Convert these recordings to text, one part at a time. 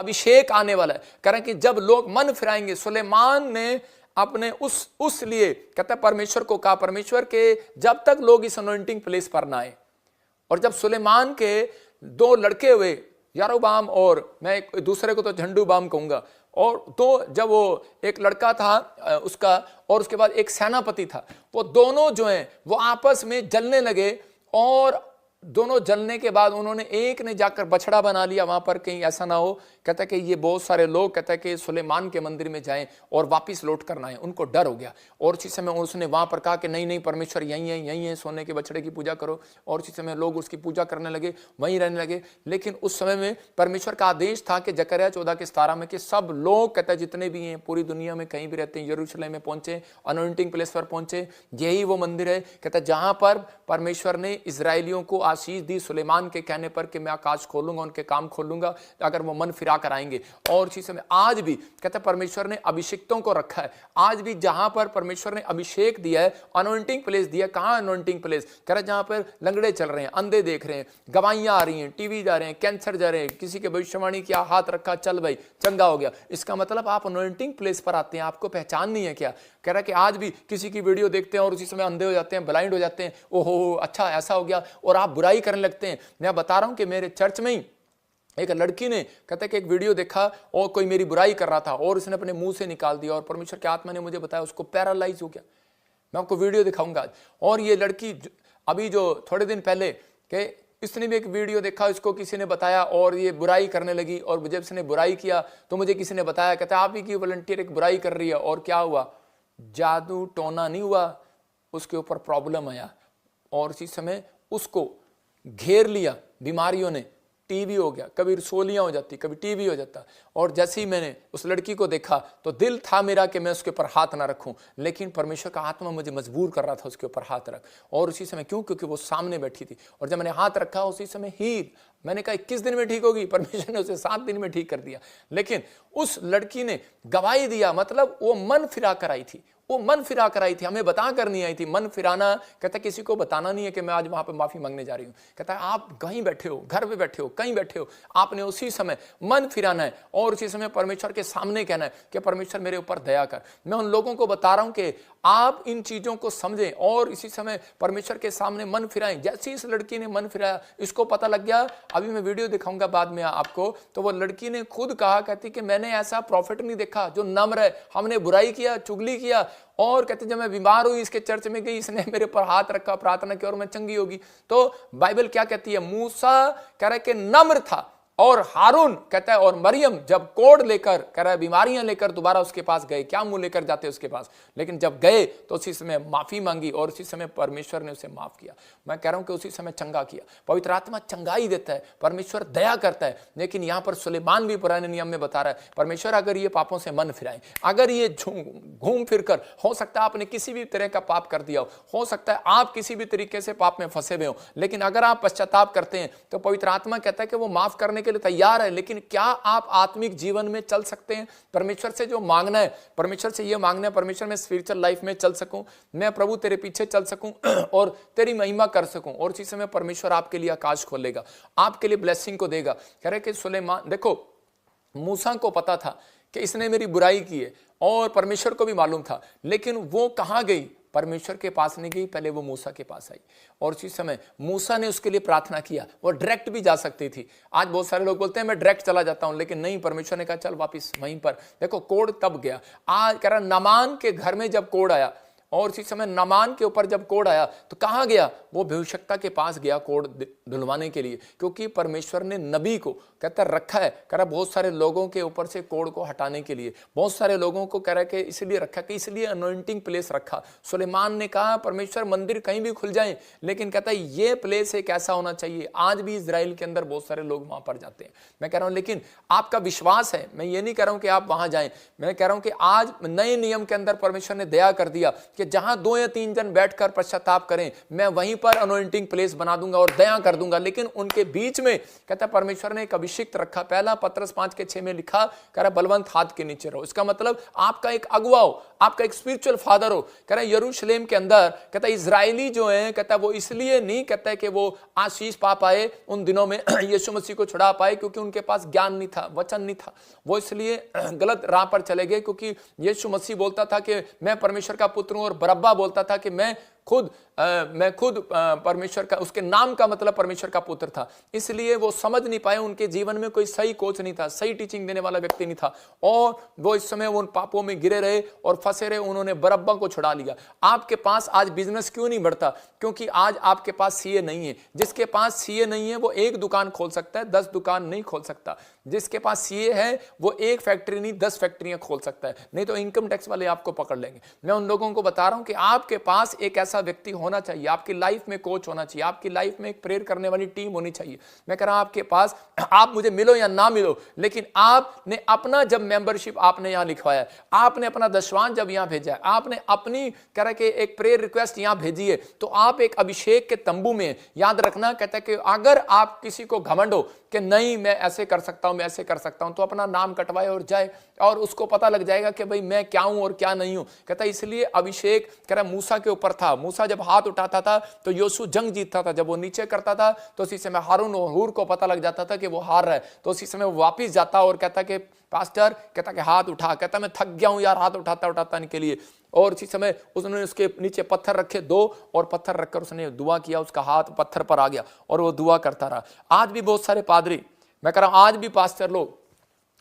अभिषेक आने वाला है। कह रहे हैं कि जब लोग मन फिराएंगे, सुलेमान ने अपने उस लिए कहता है परमेश्वर को कहा, परमेश्वर के जब तक लोग इस अनॉइंटिंग प्लेस पर ना आए। और जब सुलेमान के 2 लड़के हुए, यारोबाम और मैं दूसरे को तो झंडूबाम कहूंगा, और तो जब वो एक लड़का था उसका, और उसके बाद एक सेनापति था, वो दोनों जो हैं वो आपस में जलने लगे। और दोनों जलने के बाद उन्होंने, एक ने जाकर बछड़ा बना लिया वहां पर, कहीं ऐसा ना हो कहता है कि ये बहुत सारे लोग कहता है कि सुलेमान के मंदिर में जाएं और वापस लौट कर ना आए। उनको डर हो गया। और उसी समय उसने वहां पर कहा कि नहीं नहीं, परमेश्वर यहीं है, सोने के बछड़े की पूजा करो। और उसी समय लोग उसकी पूजा करने लगे, वहीं रहने लगे। लेकिन उस समय में परमेश्वर का आदेश था कि जकरिया 14:17 में कि सब लोग कहता है जितने भी हैं पूरी दुनिया में कहीं भी रहते हैं, यरूशलेम में पहुंचे, अनॉइंटिंग प्लेस पर पहुंचे। यही वो मंदिर है कहता है जहां पर परमेश्वर ने इजराइलियों को आशीष दी सुलेमान के कहने पर कि मैं आकाश खोलूंगा, उनके काम खोलूंगा अगर वो मन फिरा कर आएंगे। और इसी समय आज भी कहते हैं परमेश्वर ने अभिषिक्तों को रखा है। आज भी जहां पर परमेश्वर ने अभिषेक दिया है, अनॉइंटिंग प्लेस दिया। कहां अनॉइंटिंग प्लेस? कह रहे जहां पर लंगड़े चल रहे हैं, अंधे देख रहे हैं, गवाहियां आ रही हैं, टीवी जा रहे हैं, कैंसर जा रहे हैं, किसी के भविष्यवाणी किया, हाथ रखा, चल भाई चंगा हो गया। इसका मतलब आप अनॉइंटिंग प्लेस पर आते हैं, आपको पहचान नहीं है क्या? कह रहा कि आज भी किसी की वीडियो देखते हैं और उसी समय अंधे हो जाते हैं, ब्लाइंड हो जाते हैं, ओहो अच्छा ऐसा हो गया, और आप बुराई करने लगते हैं। मैं बता रहा हूं कि मेरे चर्च में ही एक लड़की ने कहते कि एक वीडियो देखा और कोई मेरी बुराई कर रहा था और उसने अपने मुंह से निकाल दिया, और परमेश्वर की आत्मा ने मुझे बताया उसको पैरालाइज हो गया। मैं आपको वीडियो दिखाऊंगा आज। और ये लड़की अभी जो थोड़े दिन पहले कि इसने भी एक वीडियो देखा, इसको किसी ने बताया और ये बुराई करने लगी। और जब इसने बुराई किया तो मुझे किसी ने बताया, कहता आप ही की वॉलंटियर एक बुराई कर रही है। और क्या हुआ? जादू टोना नहीं हुआ, उसके ऊपर प्रॉब्लम आया और इसी समय उसको घेर लिया बीमारियों ने। टीबी हो गया, कभी रसोलियां हो जाती, कभी टीबी हो जाता। और जैसे ही मैंने उस लड़की को देखा तो दिल था मेरा कि मैं उसके ऊपर हाथ ना रखूं, लेकिन परमेश्वर का आत्मा मुझे मजबूर कर रहा था उसके ऊपर हाथ रख। और उसी समय क्यों? क्योंकि वो सामने बैठी थी। और जब मैंने हाथ रखा उसी समय ही मैंने कहा 21 दिन में ठीक होगी, परमेश्वर ने उसे 7 दिन में ठीक कर दिया। लेकिन उस लड़की ने गवाही दिया, मतलब वो मन फिरा कर आई थी, वो मन फिरा कर आई थी, हमें बता कर नहीं आई थी। मन फिराना कहता किसी को बताना नहीं है कि मैं आज वहां पे माफी मांगने जा रही हूं। कहता है आप कहीं बैठे हो, घर पे बैठे हो, कहीं बैठे हो, आपने उसी समय मन फिराना है और उसी समय परमेश्वर के सामने कहना है कि परमेश्वर मेरे ऊपर दया कर। मैं उन लोगों को बता रहा हूं कि आप इन चीजों को समझें और इसी समय परमेश्वर के सामने मन फिराएं। जैसे इस लड़की ने मन फिराया, इसको पता लग गया। अभी मैं वीडियो दिखाऊंगा बाद में आपको। तो वो लड़की ने खुद कहा, कहती कि मैंने ऐसा प्रॉफिट नहीं देखा जो नम्र है। हमने बुराई किया, चुगली किया, और कहते जब मैं बीमार हुई इसके चर्च में गई, इसने मेरे पर हाथ रखा, प्रार्थना की और मैं चंगी होगी। तो बाइबल क्या कहती है? मूसा कह रहा है कि नम्र था, और हारून कहता है और मरियम जब कोढ़ लेकर कह रहा है बीमारियां लेकर दोबारा उसके पास गए, क्या मुंह लेकर जाते उसके पास, लेकिन जब गए तो उसी समय माफी मांगी और उसी समय परमेश्वर ने उसे माफ किया। मैं कह रहा हूं कि उसी समय चंगा किया। पवित्र आत्मा चंगाई देता है, परमेश्वर दया करता है। लेकिन यहां पर सुलेमान भी पुराने नियम में बता रहा है, परमेश्वर अगर ये पापों से मन फिराए, अगर ये घूम फिर कर, हो सकता है आपने किसी भी तरह का पाप कर दिया हो सकता है आप किसी भी तरीके से पाप में फंसे हुए हो, लेकिन अगर आप पश्चाताप करते हैं तो पवित्र आत्मा कहता है कि वो माफ करने के लिए तैयार है। लेकिन क्या आप आत्मिक जीवन में चल सकते हैं? परमेश्वर से जो मांगना है, परमेश्वर से ये मांगना है, परमेश्वर मैं स्पिरिचुअल लाइफ में चल सकूं, मैं प्रभु तेरे पीछे चल सकूं और तेरी महिमा कर सकूं। और इसी समय परमेश्वर आपके लिए आकाश खोलेगा, आपके लिए ब्लेसिंग को देगा। कह रहे कि सुलेमान, देखो मूसा को पता था कि इसने मेरी बुराई की है और परमेश्वर को भी मालूम था, लेकिन वो कहां गई? परमेश्वर के पास नहीं गई, पहले वो मूसा के पास आई। और उसी समय मूसा ने उसके लिए प्रार्थना किया। वो डायरेक्ट भी जा सकती थी। आज बहुत सारे लोग बोलते हैं मैं डायरेक्ट चला जाता हूं, लेकिन नहीं, परमेश्वर ने कहा चल वापस वहीं पर। देखो कोढ़ तब गया। आज कह रहा नामान के घर में जब कोढ़ आया और इसी समय नामान के ऊपर जब कोढ़ आया तो कहां गया? वो भविष्यवक्ता के पास गया कोढ़ धुलवाने के लिए, क्योंकि परमेश्वर ने नबी को कहता रखा है, कह रहा बहुत सारे लोगों के ऊपर से कोढ़ को हटाने के लिए, बहुत सारे लोगों को कह रहा कि इसलिए रखा कि इसलिए अनॉइंटिंग प्लेस रखा। सुलेमान ने कहा परमेश्वर मंदिर कहीं भी खुल जाए, लेकिन कहता है ये प्लेस एक ऐसा होना चाहिए। आज भी इजराइल के अंदर बहुत सारे लोग वहां पर जाते हैं। मैं कह रहा हूं लेकिन आपका विश्वास है, मैं ये नहीं कह रहा हूं कि आप वहां जाएं, मैं कह रहा हूं कि आज नए नियम के अंदर परमेश्वर ने दया कर दिया कि कि जहां 2 या 3 जन बैठकर पश्चाताप करें, मैं वहीं पर अनॉइंटिंग प्लेस बना दूंगा और दया कर दूंगा। लेकिन उनके बीच में कहता है परमेश्वर ने एक अभिषिक्त रखा। पहला पत्रस 5:6 में लिखा, कह रहा बलवंत हाथ के नीचे रहो। इसका मतलब आपका एक अगुवा हो, आपका एक स्पिरिचुअल फादर हो। कह रहा यरूशलेम के अंदर कहता है इजरायली जो है, कहता है वो इसलिए नहीं कहता है कि वो आशीष पा पाए उन दिनों में यीशु मसीह को छुड़ा पाए क्योंकि उनके पास ज्ञान नहीं था, वचन नहीं था। वो इसलिए गलत राह पर चले गए क्योंकि यीशु मसीह बोलता था कि मैं परमेश्वर का पुत्र हूं, और बरअब्बा बोलता था कि मैं खुद परमेश्वर का, उसके नाम का मतलब परमेश्वर का पुत्र था। इसलिए वो समझ नहीं पाए, उनके जीवन में कोई सही कोच नहीं था, सही टीचिंग देने वाला व्यक्ति नहीं था, और वो इस समय उन पापों में गिरे रहे और फंसे रहे। उन्होंने बरअब्बा को छुड़ा लिया। आपके पास आज बिजनेस क्यों नहीं बढ़ता? क्योंकि आज आपके पास सीए नहीं है। जिसके पास सीए नहीं है वो एक दुकान खोल सकता है, 10 दुकान नहीं खोल सकता। जिसके पास सीए है वो एक फैक्ट्री नहीं 10 फैक्ट्रियां खोल सकता है, नहीं तो इनकम टैक्स वाले आपको पकड़ लेंगे। मैं उन लोगों को बता रहा हूं कि आपके पास एक ऐसा व्यक्ति होना चाहिए, आपकी लाइफ में कोच होना चाहिए, आपकी लाइफ में एक प्रेयर करने वाली टीम होनी चाहिए। मैं कह रहा हूं आपके पास, आप मुझे मिलो या ना मिलो, लेकिन आपने अपना जब मेंबरशिप आपने यहां लिखवाया, आपने अपना दशवान जब यहां भेजा है, आपने अपनी कह रहा कि एक प्रेयर रिक्वेस्ट यहां भेजी है, तो आप एक अभिषेक के तंबू में। याद रखना, कहता है कि अगर आप किसी को घमंड हो कि नहीं मैं ऐसे कर सकता हूं, मैं ऐसे कर सकता हूं, तो अपना नाम कटवाए और जाए, और उसको पता लग जाएगा कि भाई मैं क्या हूं और क्या नहीं हूं। कहता है इसलिए अभिषेक कह रहा मूसा के ऊपर था। मूसा जब हाथ उठाता था तो योशू जंग जीतता था, जब वो नीचे करता था तो उसी समय हारून और हूर को पता लग जाता था कि वो हार रहा है, तो उसी समय वो वापिस जाता और कहता कि पास्टर, कहता कि हाथ उठा, कहता मैं थक गया हूं यार हाथ उठाता उठाता के लिए। और इसी समय उसने उसके नीचे पत्थर रखे 2, और पत्थर रखकर उसने दुआ किया, उसका हाथ पत्थर पर आ गया और वो दुआ करता रहा। आज भी बहुत सारे पादरी, मैं कह रहा हूं आज भी पास्टर लोग,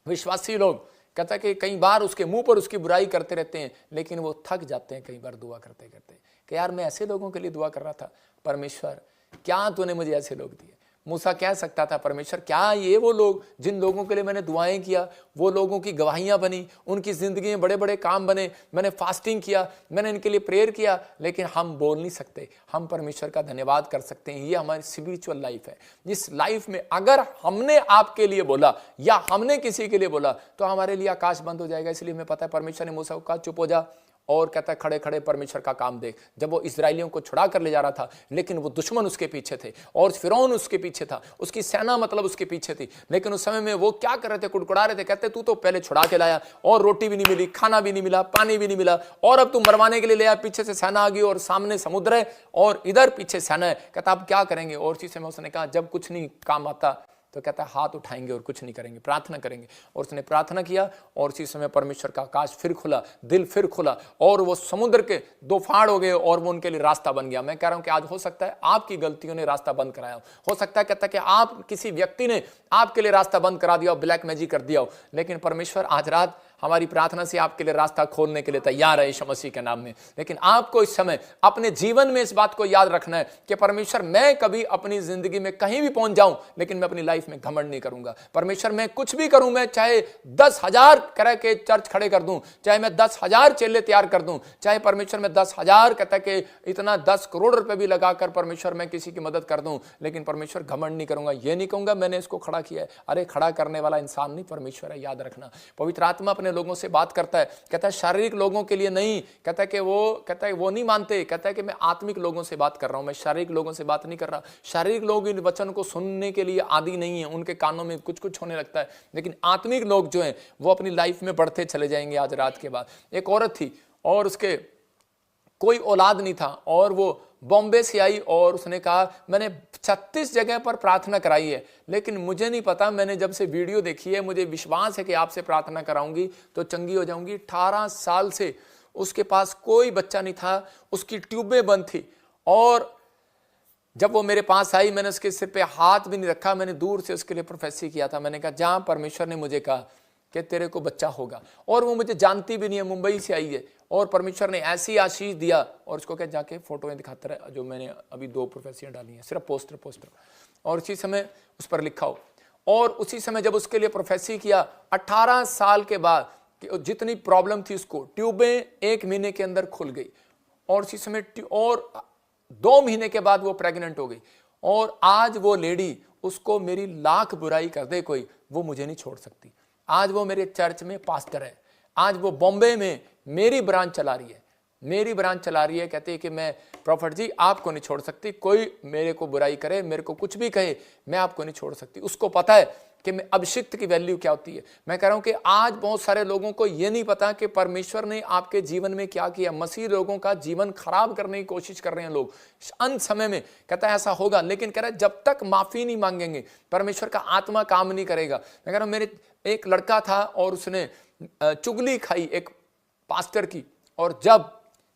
विश्वासी लोग, कहता कि कई बार उसके मुंह पर उसकी बुराई करते रहते हैं, लेकिन वो थक जाते हैं कई बार दुआ करते करते कि यार मैं ऐसे लोगों के लिए दुआ कर रहा था, परमेश्वर क्या तूने मुझे ऐसे लोग दिए। मूसा कह सकता था परमेश्वर क्या ये वो लोग जिन लोगों के लिए मैंने दुआएं किया, वो लोगों की गवाहियां बनी, उनकी जिंदगी में बड़े बड़े काम बने, मैंने फास्टिंग किया, मैंने इनके लिए प्रेयर किया, लेकिन हम बोल नहीं सकते। हम परमेश्वर का धन्यवाद कर सकते हैं। ये हमारी स्पिरिचुअल लाइफ है। इस लाइफ में अगर हमने आपके लिए बोला या हमने किसी के लिए बोला तो हमारे लिए आकाश बंद हो जाएगा। इसलिए हमें पता है परमेश्वर ने मूसा को कहा चुप हो जा, और कहता है खड़े खड़े परमेश्वर का काम देख। जब वो इजरायलियों को छुड़ा कर ले जा रहा था, लेकिन वो दुश्मन उसके पीछे थे और फिरौन उसके पीछे था, उसकी सेना मतलब उसके पीछे थी। लेकिन उस समय में वो क्या कर रहे थे, कुड़कुड़ा रहे थे, कहते तू तो पहले छुड़ा के लाया और रोटी भी नहीं मिली, खाना भी नहीं मिला, पानी भी नहीं मिला, और अब तू मरवाने के लिए ले आया, पीछे से सेना आ गई और सामने समुद्र है और इधर पीछे सेना है। कहता अब क्या करेंगे? और इसी समय उसने कहा जब कुछ नहीं काम आता तो कहता है हाथ उठाएंगे और कुछ नहीं करेंगे, प्रार्थना करेंगे। और उसने प्रार्थना किया और उसी समय परमेश्वर का आकाश फिर खुला, दिल फिर खुला, और वो समुद्र के 2 फाड़ हो गए और वो उनके लिए रास्ता बन गया। मैं कह रहा हूं कि आज हो सकता है आपकी गलतियों ने रास्ता बंद कराया हो सकता है कहता है कि आप किसी व्यक्ति ने आपके लिए रास्ता बंद करा दिया हो, ब्लैक मैजिक कर दिया हो, लेकिन परमेश्वर आज रात हमारी प्रार्थना से आपके लिए रास्ता खोलने के लिए तैयार है यीशु मसीह के नाम में। लेकिन आपको इस समय अपने जीवन में इस बात को याद रखना है कि परमेश्वर मैं कभी अपनी जिंदगी में कहीं भी पहुंच जाऊं, लेकिन मैं अपनी लाइफ में घमंड नहीं करूंगा। परमेश्वर मैं कुछ भी करूं, मैं चाहे 10,000 करह के चर्च खड़े कर दूं, चाहे मैं 10,000 चेले तैयार कर दूं, चाहे परमेश्वर मैं 10,000 कहता है कि इतना 10 करोड़ रुपए भी लगाकर परमेश्वर मैं किसी की मदद कर दूं, लेकिन परमेश्वर घमंड नहीं करूंगा। ये नहीं कहूंगा मैंने इसको खड़ा किया है। अरे खड़ा करने वाला इंसान नहीं परमेश्वर है, याद रखना। पवित्र आत्मा अपने लोगों से बात करता है, कहता है शारीरिक लोगों के लिए नहीं, कहता है कि वो नहीं मानते, कहता है कि मैं आत्मिक लोगों से बात कर रहा हूं, मैं शारीरिक लोगों से बात नहीं कर रहा। शारीरिक लोग इन वचन को सुनने के लिए आदी नहीं है, उनके कानों में कुछ कुछ होने लगता है, लेकिन आत्मिक लोग जो हैं वो अपनी लाइफ में बढ़ते चले जाएंगे। आज रात के बाद एक औरत थी और उसके कोई औलाद नहीं था, और वो बॉम्बे से आई और उसने कहा मैंने 36 जगह पर प्रार्थना कराई है, लेकिन मुझे नहीं पता, मैंने जब से वीडियो देखी है मुझे विश्वास है कि आपसे प्रार्थना कराऊंगी तो चंगी हो जाऊंगी। 18 साल से उसके पास कोई बच्चा नहीं था, उसकी ट्यूबें बंद थी, और जब वो मेरे पास आई मैंने उसके सिर पे हाथ भी नहीं रखा, मैंने दूर से उसके लिए प्रोफेसी किया था। मैंने कहा जहां परमेश्वर ने मुझे कहा कि तेरे को बच्चा होगा, और वो मुझे जानती भी नहीं है, मुंबई से आई है, और परमेश्वर ने ऐसी आशीष दिया। और उसको क्या जाके फोटोएं दिखाता रहा, जो मैंने अभी 2 प्रोफेसियां डाली हैं, सिर्फ पोस्टर और उसी समय उस पर लिखा हो। और उसी समय जब उसके लिए प्रोफेसी किया, 18 साल के बाद जितनी प्रॉब्लम थी उसको, ट्यूबें 1 महीने के अंदर खुल गई, और उसी समय और 2 महीने के बाद वो प्रेग्नेंट हो गई। और आज वो लेडी, उसको मेरी लाख बुराई कर दे कोई, वो मुझे नहीं छोड़ सकती। आज वो मेरे चर्च में पास्टर है, आज वो बॉम्बे में मेरी ब्रांच चला रही है, मेरी ब्रांच चला रही है, कहती है कि मैं प्रॉफिट जी आपको नहीं छोड़ सकती, कोई मेरे को बुराई करे, मेरे को कुछ भी कहे, मैं आपको नहीं छोड़ सकती। उसको पता है कि मैं अभिषिक्त की वैल्यू क्या होती है। मैं कह रहा हूं कि आज बहुत सारे लोगों को यह नहीं पता कि परमेश्वर ने आपके जीवन में क्या किया। मसीह लोगों का जीवन खराब करने की कोशिश कर रहे हैं लोग अंत समय में। कहता है ऐसा होगा, लेकिन कह रहा है जब तक माफी नहीं मांगेंगे परमेश्वर का आत्मा काम नहीं करेगा। मैं कह रहा हूं मेरे एक लड़का था और उसने चुगली खाई एक पास्टर की, और जब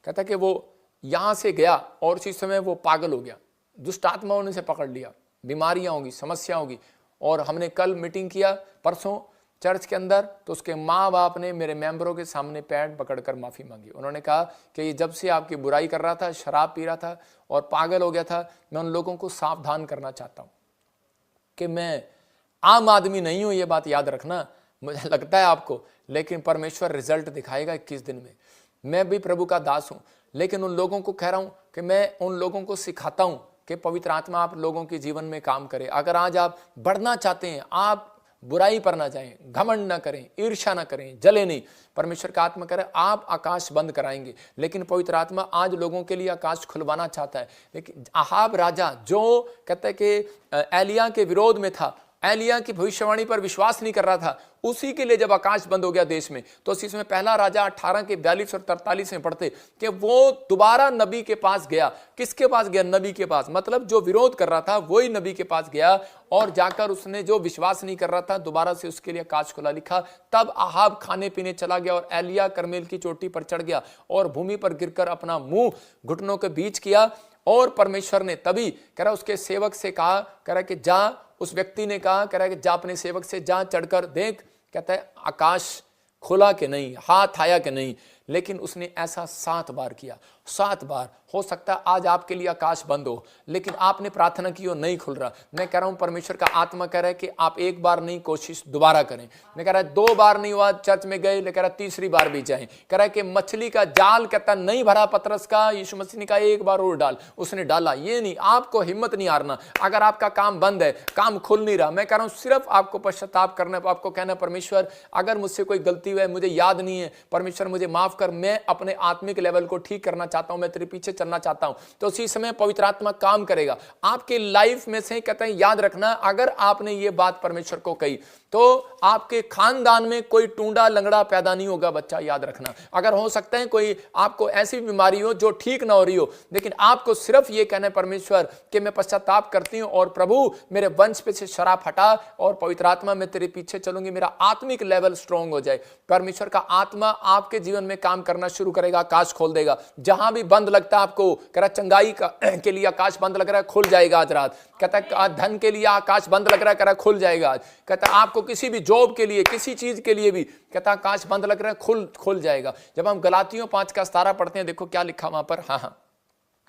कहता कि वो यहां से गया और उसी समय वो पागल हो गया, दुष्ट आत्माओं ने उसे पकड़ लिया, बीमारियां होगी, समस्या होगी। और हमने कल मीटिंग किया परसों चर्च के अंदर, तो उसके माँ बाप ने मेरे मेंबरों के सामने पैर पकड़कर माफी मांगी। उन्होंने कहा कि ये जब से आपकी बुराई कर रहा था, शराब पी रहा था और पागल हो गया था, मैं उन लोगों को सावधान करना चाहता हूं कि मैं आम आदमी नहीं हूं, ये बात याद रखना। मुझे लगता है आपको, लेकिन परमेश्वर रिजल्ट दिखाएगा 21 दिन में। मैं भी प्रभु का दास हूं, लेकिन उन लोगों को कह रहा हूं कि मैं उन लोगों को सिखाता हूं कि पवित्र आत्मा आप लोगों के जीवन में काम करे। अगर आज आप बढ़ना चाहते हैं, आप बुराई पर ना जाएं, घमंड ना करें, ईर्ष्या ना करें, जले नहीं, परमेश्वर का आत्मा करे आप आकाश बंद कराएंगे। लेकिन पवित्र आत्मा आज लोगों के लिए आकाश खुलवाना चाहता है। लेकिन आहाब राजा जो कहते हैं कि एलिया के विरोध में था, एलिया की भविष्यवाणी पर विश्वास नहीं कर रहा था, उसी के लिए जब आकाश बंद हो गया देश में, तो इसमें पहला राजा 18 के 42 और 43 में पढ़ते कि वो दोबारा नबी के पास गया। किसके पास गया? नबी के पास। मतलब जो विरोध कर रहा था वही नबी के पास गया, और जाकर उसने जो विश्वास नहीं कर रहा था दोबारा से उसके लिए आकाश खुला लिखा। तब आहाब खाने पीने चला गया और एलिया करमेल की चोटी पर चढ़ गया और भूमि पर गिरकर अपना मुंह घुटनों के बीच किया। और परमेश्वर ने तभी कह रहा उसके सेवक से कहा, कह रहा कि जा, उस व्यक्ति ने कहा, कह रहा है कि जा अपने सेवक से जा, चढ़कर देख, कहता है आकाश खुला कि नहीं, हाथ आया कि नहीं। लेकिन उसने ऐसा 7 बार किया, 7 बार। हो सकता है आज आपके लिए आकाश बंद हो, लेकिन आपने प्रार्थना की और नहीं खुल रहा। मैं कह रहा हूं परमेश्वर का आत्मा कह रहा है कि आप एक बार नहीं, कोशिश दोबारा करें। मैं कह रहा है 2 बार नहीं हुआ, चर्च में गए, लेकिन कह रहा तीसरी बार भी जाएं। कह रहा है कि मछली का जाल कहता नहीं भरा पतरस का, यीशु मसीह ने कहा एक बार और डाल, उसने डाला। ये नहीं, आपको हिम्मत नहीं हारना। अगर आपका काम बंद है, काम खुल नहीं रहा, मैं कह रहा हूं सिर्फ आपको पश्चाताप करना, आपको कहना परमेश्वर अगर मुझसे कोई गलती हुई है, मुझे याद नहीं है, परमेश्वर मुझे माफ कर, मैं अपने आत्मिक लेवल को ठीक करना चाहता हूं, मैं तेरे पीछे चलना चाहता हूं। तो उसी समय पवित्र आत्मा काम करेगा आपके लाइफ में से। कहते हैं याद रखना, अगर आपने ये बात परमेश्वर को कही तो आपके खानदान में कोई टूंडा लंगड़ा पैदा नहीं होगा। बच्चा याद रखना, अगर हो सकता है कोई आपको ऐसी बीमारी हो जो ठीक ना हो रही हो, लेकिन आपको सिर्फ ये कहना है परमेश्वर कि मैं पश्चाताप करती हूं और प्रभु मेरे वंश पे से शराब हटा, और पवित्र आत्मा मैं तेरे पीछे चलूंगी, मेरा आत्मिक लेवल स्ट्रांग हो जाए। परमेश्वर का आत्मा आपके जीवन में काम करना शुरू करेगा, आकाश खोल देगा। जहां भी बंद लगता है आपको, कह रहा चंगाई के लिए आकाश बंद लग रहा है, खुल जाएगा आज रात। कहता है धन के लिए आकाश बंद लग रहा है, कह रहा खुल जाएगा आज। कहता है आपको किसी भी जॉब के लिए, किसी चीज के लिए भी, कहता है आकाश बंद लग रहा है, खुल जाएगा। जब हम गलातियों 5 का 17 पढ़ते हैं, देखो क्या लिखा वहां पर। हाँ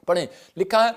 पढ़े, लिखा है,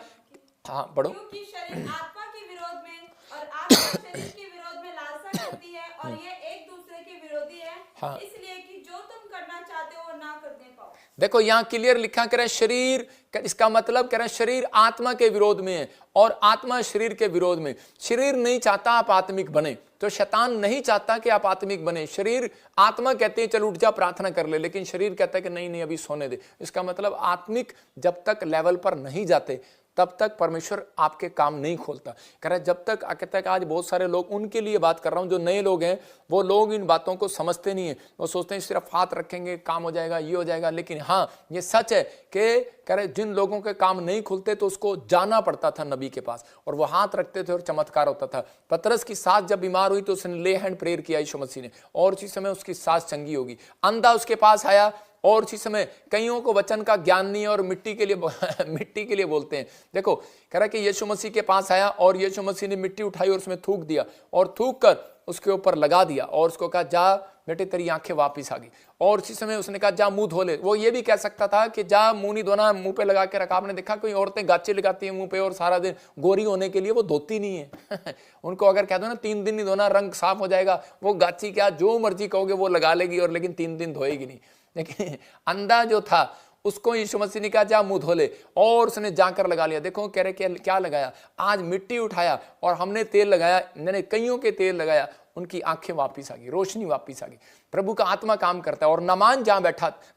हाँ पढ़ो। क्योंकि शरीर आत्मा के विरोध में और आत्मा शरीर के विरोध में लालसा करती है, और ये एक दूसरे के विरोधी है। हाँ। इसलिए कि जो तुम करना चाहते हो वो ना करने पाओ। देखो यहाँ क्लियर लिखा, कह रहे शरीर, इसका मतलब कह रहे शरीर आत्मा के विरोध में है और आत्मा शरीर के विरोध में। शरीर नहीं चाहता आप आत्मिक बने, तो शैतान नहीं चाहता कि आप आत्मिक बने। शरीर, आत्मा कहते हैं चल उठ जा प्रार्थना कर ले, लेकिन शरीर कहता है कि नहीं नहीं अभी सोने दे। इसका मतलब आत्मिक जब तक लेवल पर नहीं जाते तब तक परमेश्वर आपके काम नहीं खोलता। कह रहा है जब तक, कहता है कि आज बहुत सारे लोग, उनके लिए बात कर रहा हूं, जो नए लोग हैं, वो लोग इन बातों को समझते नहीं है। वो सोचते हैं सिर्फ हाथ रखेंगे काम हो जाएगा, ये हो जाएगा। लेकिन हाँ ये सच है कि कह रहे जिन लोगों के काम नहीं खुलते तो उसको जाना पड़ता था नबी के पास, और वो हाथ रखते थे और चमत्कार होता था। पतरस की सास जब बीमार हुई तो उसने ले हैंड प्रेयर किया यीशु मसीह ने, और उसी समय उसकी सास चंगी होगी। अंधा उसके पास आया, और उसी समय कईयों को वचन का ज्ञान नहीं है और मिट्टी के लिए बोलते हैं। देखो कह रहा है कि यीशु मसीह के पास आया और यीशु मसीह ने मिट्टी उठाई और उसमें थूक दिया, और थूक कर उसके ऊपर लगा दिया, और उसको कहा जा बेटे तेरी आंखें वापिस आ गई। और उसी समय उसने कहा जा मुंह धो ले। वो ये भी कह सकता था कि जा मुंह नहीं धोना, मुंह पे लगा के रखा। आपने देखा कोई औरतें गाचे लगाती हैं मुंह पे और सारा दिन गोरी होने के लिए वो धोती नहीं है उनको अगर कह दो ना 3 दिन नहीं धोना रंग साफ हो जाएगा, वो गाची क्या जो मर्जी कहोगे वो लगा लेगी, और लेकिन 3 दिन धोएगी नहीं। लेकिन अंधा जो था उसको यीशु मसीह ने कहा जा मुंह धो ले, और उसने जाकर लगा लिया। देखो कह रहे क्या लगाया, आज मिट्टी उठाया और हमने तेल लगाया, मैंने कईयों के तेल लगाया, उनकी आंखें वापिस आ गई, रोशनी वापिस आ गई, प्रभु का आत्मा काम करता है। और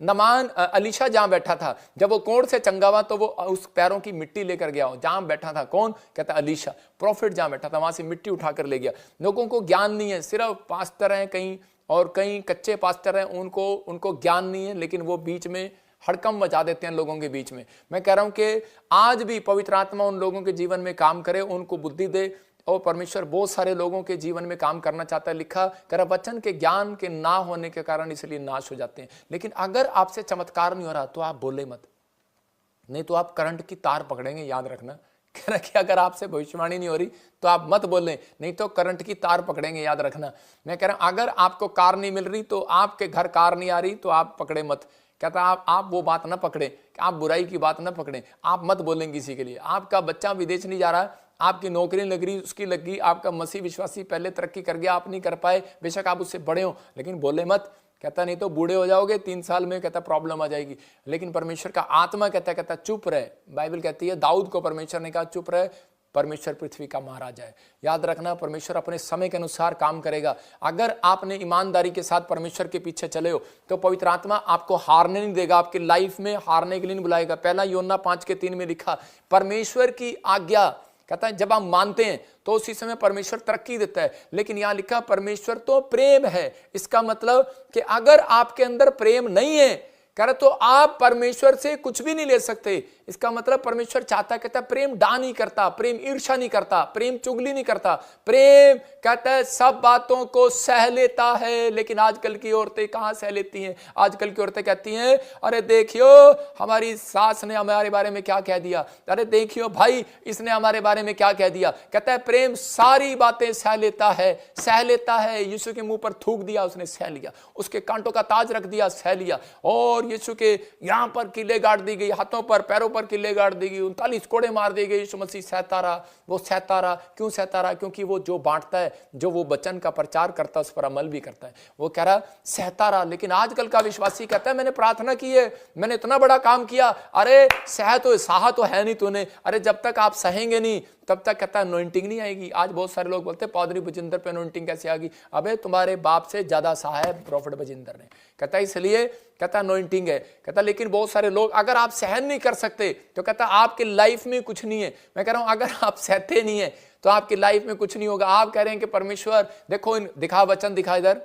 नमान अलीशा जहां बैठा था, जब वो कोढ़ से चंगा हुआ तो वो उस पैरों की मिट्टी लेकर गया। जहां बैठा था कौन? कहता अलीशा, प्रॉफिट जहां बैठा था वहां से मिट्टी उठाकर ले गया। लोगों को ज्ञान नहीं है, सिर्फ पास्टर हैं कहीं और कहीं कच्चे पास्टर हैं, उनको ज्ञान नहीं है, लेकिन वो बीच में हड़कम मचा देते हैं लोगों के बीच में। मैं कह रहा हूं कि आज भी पवित्र आत्मा उन लोगों के जीवन में काम करे, उनको बुद्धि दे, और परमेश्वर बहुत सारे लोगों के जीवन में काम करना चाहता है। लिखा कर वचन के ज्ञान के ना होने के कारण इसलिए नाश हो जाते हैं। लेकिन अगर आपसे चमत्कार नहीं हो रहा तो आप बोले मत, नहीं तो आप करंट की तार पकड़ेंगे। याद रखना, कह रहा कि अगर आपसे भविष्यवाणी नहीं हो रही तो आप मत बोलें, नहीं तो करंट की तार पकड़ेंगे। याद रखना, मैं कह रहा हूं अगर आपको कार नहीं मिल रही तो आपके घर कार नहीं आ रही तो आप पकड़े मत। कहता आप वो बात ना पकड़े, आप बुराई की बात ना पकड़े, आप मत बोलें किसी के लिए। आपका बच्चा विदेश नहीं जा रहा, आपकी नौकरी लग रही, उसकी लग गई, आपका मसीह विश्वासी पहले तरक्की कर गया, आप नहीं कर पाए, बेशक आप उससे बड़े हो, लेकिन बोले मत। कहता नहीं तो बूढ़े हो जाओगे 3 साल में, कहता प्रॉब्लम आ जाएगी। लेकिन परमेश्वर का आत्मा कहता चुप रहे। बाइबल कहती है दाऊद को परमेश्वर ने कहा चुप रहे, परमेश्वर पृथ्वी का महाराजा है। याद रखना, परमेश्वर अपने समय के अनुसार काम करेगा। अगर आपने ईमानदारी के साथ परमेश्वर के पीछे चले हो तो पवित्र आत्मा आपको हारने नहीं देगा, आपकी लाइफ में हारने के लिए नहीं बुलाएगा। पहला यूहन्ना 5:3 में लिखा, परमेश्वर की आज्ञा, कहता है जब आप मानते हैं तो उसी समय परमेश्वर तरक्की देता है। लेकिन यहां लिखा परमेश्वर तो प्रेम है। इसका मतलब कि अगर आपके अंदर प्रेम नहीं है, कह रहा तो आप परमेश्वर से कुछ भी नहीं ले सकते। इसका मतलब परमेश्वर चाहता, कहता प्रेम डा नहीं करता, प्रेम ईर्ष्या नहीं करता, प्रेम चुगली नहीं करता, प्रेम कहता है सब बातों को सह लेता है। लेकिन आजकल की औरतें कहां सह लेती हैं? आजकल की औरतें कहती हैं अरे देखियो हमारी सास ने हमारे बारे में क्या कह दिया, अरे देखियो भाई इसने हमारे बारे में क्या कह दिया। कहता है प्रेम सारी बातें सह लेता है, सह लेता है। यीशु के मुंह पर थूक दिया, उसने सह लिया। उसके कांटों का ताज रख दिया, सह लिया। और यीशु के यहां पर किले गाड़ दी गई, हाथों पर पैरों पर किले गाड़ दी गई, 39 कोड़े मार दिए गए। यीशु मसीह सहता रहा। वो सहता रहा, क्यों सहता रहा? क्योंकि वो जो बांटता है, जो वो वचन का प्रचार करता है, उस पर अमल भी करता है। वो कह रहा सहता रहा। लेकिन आजकल का विश्वासी कहता है मैंने प्रार्थना की है, मैंने इतना बड़ा काम किया, अरे सहा तो है नहीं तूने। अरे जब तक आप सहेंगे नहीं तब तक कहता अनॉइंटिंग नहीं आएगी। आज बहुत सारे लोग बोलते हैं पादरी बजिंदर पे अनॉइंटिंग कैसे आ गई? अबे तुम्हारे बाप से ज्यादा सहा है प्रॉफिट बजिंदर ने। कहता इसलिए कहता अनॉइंटिंग है। कहता लेकिन बहुत सारे लोग, अगर आप सहन नहीं कर सकते तो कहता आपकी लाइफ में कुछ नहीं है। मैं कह रहा हूं अगर आप सहते नहीं है तो आपकी लाइफ में कुछ नहीं होगा। आप कह रहे हैं कि परमेश्वर देखो, दिखा वचन दिखा इधर,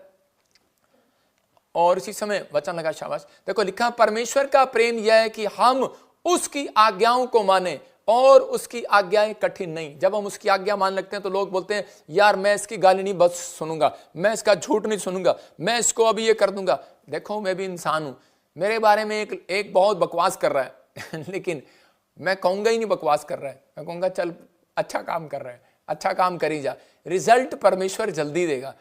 और इसी समय वचन लगा, शाबाश। देखो लिखा परमेश्वर का प्रेम यह है कि हम उसकी आज्ञाओं को माने और उसकी आज्ञाएं कठिन नहीं। जब हम उसकी आज्ञा मान लगते हैं तो लोग बोलते हैं यार मैं इसकी गाली नहीं बस सुनूंगा, मैं इसका झूठ नहीं सुनूंगा, मैं इसको अभी ये कर दूंगा। देखो मैं भी इंसान हूं, मेरे बारे में एक बहुत बकवास कर रहा है लेकिन मैं कहूंगा ही नहीं बकवास कर रहा है, मैं कहूंगा चल अच्छा काम कर रहा है, अच्छा काम करी जा। रिजल्ट परमेश्वर जल्दी देगा।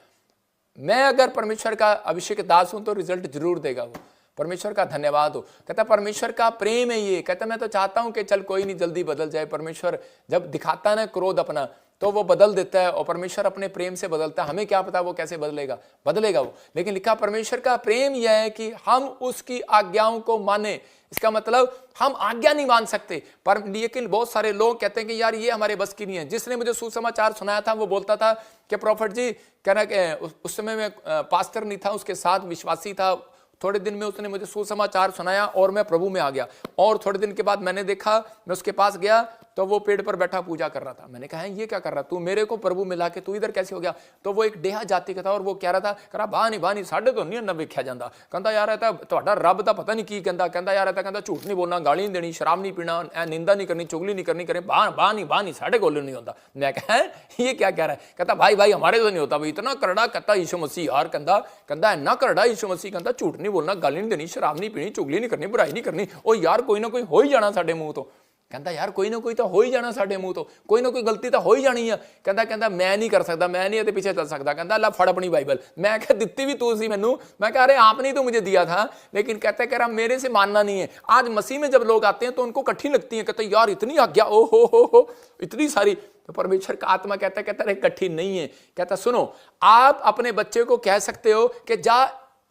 मैं अगर परमेश्वर का अभिषेक दास हूं तो रिजल्ट जरूर देगा वो। परमेश्वर का धन्यवाद हो। कहता परमेश्वर का प्रेम है ये। कहता मैं तो चाहता हूं कि चल कोई नहीं जल्दी बदल जाए। परमेश्वर जब दिखाता है ना क्रोध अपना तो वो बदल देता है, और परमेश्वर अपने प्रेम से बदलता है। हमें क्या पता वो कैसे बदलेगा वो। लेकिन लिखा परमेश्वर का प्रेम यह है कि हम उसकी आज्ञाओं को माने। इसका मतलब हम आज्ञा नहीं मान सकते, पर लेकिन बहुत सारे लोग कहते हैं कि यार ये हमारे बस की नहीं है। जिसने मुझे सुसमाचार सुनाया था वो बोलता था कि प्रॉफिट जी कहना कि उस समय में पास्टर नहीं था, उसके साथ विश्वासी था। थोड़े दिन में उसने मुझे सुसमाचार सुनाया और मैं प्रभु में आ गया। और थोड़े दिन के बाद मैंने देखा, मैं उसके पास गया तो वो पेड़ पर बैठा पूजा कर रहा था। मैंने कहा ये क्या कर रहा तू, मेरे को प्रभु मिला के तू इधर कैसे हो गया? तो वो एक डेहा जाति का था और वो कह रहा था, कह रहा बानी साढ़े तो नहीं वेख्या जाता। कहता यार रहता ਤੁਹਾਡਾ रब ਤਾਂ पता नहीं की कहता यार रहता, कहता झूठ नहीं बोलना, गाली नहीं देनी, शराब नहीं पीना, निंदा नहीं करनी, चुगली नहीं करनी, करे बानी साढ़े को नहीं होता। मैं कहा ये क्या कह रहा है? कहता भाई हमारे तो नहीं होता भाई, इतना करड़ा कहता यीशु मसीह यार, कहता इन्ना करड़ा यीशु मसीह, कहता झूठ नहीं बोलना, गाली नहीं देनी, शराब नहीं पीनी, चुगली नहीं करनी, बुराई नहीं करनी। ओ यार कोई ना कोई हो ही जाना साडे मुंह तो। कहता यार कोई ना कोई तो हो ही जाना साडे मुंह तो, कोई ना कोई गलती तो हो ही जानी है। कहता मैं नहीं कर सकता, मैं नहीं पीछे चल सकता। कहता ला फड़ अपनी बाइबल। मैं कहा दित्ती भी तू सी मैनू। मैं कह रहे आपने तो मुझे दिया था, लेकिन कह रहा मेरे से मानना नहीं है। आज मसीह में जब लोग आते हैं तो उनको कठिन लगती है। कहते यार इतनी आज्ञा, ओ हो इतनी सारी। तो परमेश्वर का आत्मा कहता है कठिन नहीं है। कहता सुनो, आप अपने बच्चे को कह सकते हो कि जा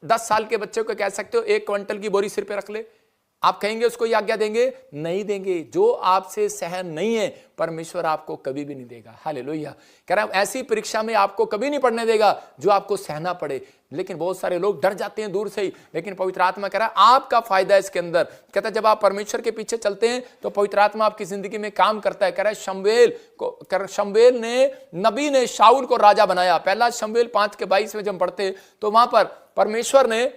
10 साल के बच्चे को कह सकते हो 1 क्विंटल की बोरी सिर पे रख ले। आप कहेंगे उसको ये आज्ञा देंगे? नहीं देंगे। जो आपसे सहन नहीं है परमेश्वर आपको कभी भी नहीं देगा। हालेलुया। कह रहा है ऐसी परीक्षा में आपको कभी नहीं पड़ने देगा जो आपको सहना पड़े। लेकिन बहुत सारे लोग डर जाते हैं दूर से ही, लेकिन पवित्र आत्मा कह रहा है आपका फायदा है इसके अंदर। कहता है जब आप परमेश्वर के पीछे चलते हैं तो पवित्र आत्मा आपकी जिंदगी में काम करता है। कह रहा है शमूएल ने, नबी ने शाऊल को राजा बनाया। पहला शमूएल 5:22 में जब पढ़ते तो वहां पर परमेश्वर ने